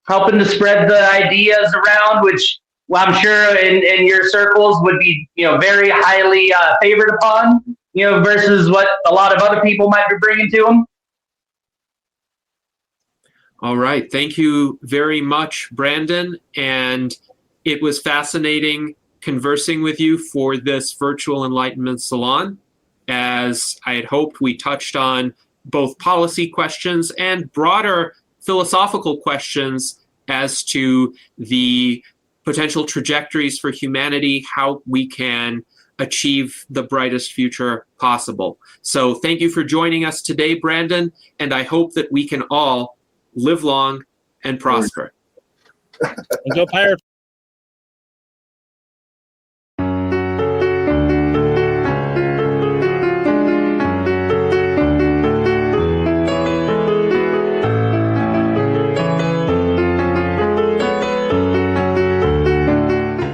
B: helping to spread the ideas around, which I'm sure in your circles would be, very highly favored upon, versus what a lot of other people might be bringing to them.
A: All right. Thank you very much, Brandon. And it was fascinating conversing with you for this virtual Enlightenment Salon. As I had hoped, we touched on both policy questions and broader philosophical questions as to the potential trajectories for humanity, how we can achieve the brightest future possible. So thank you for joining us today, Brandon, and I hope that we can all live long and prosper.
D: And go Pirates.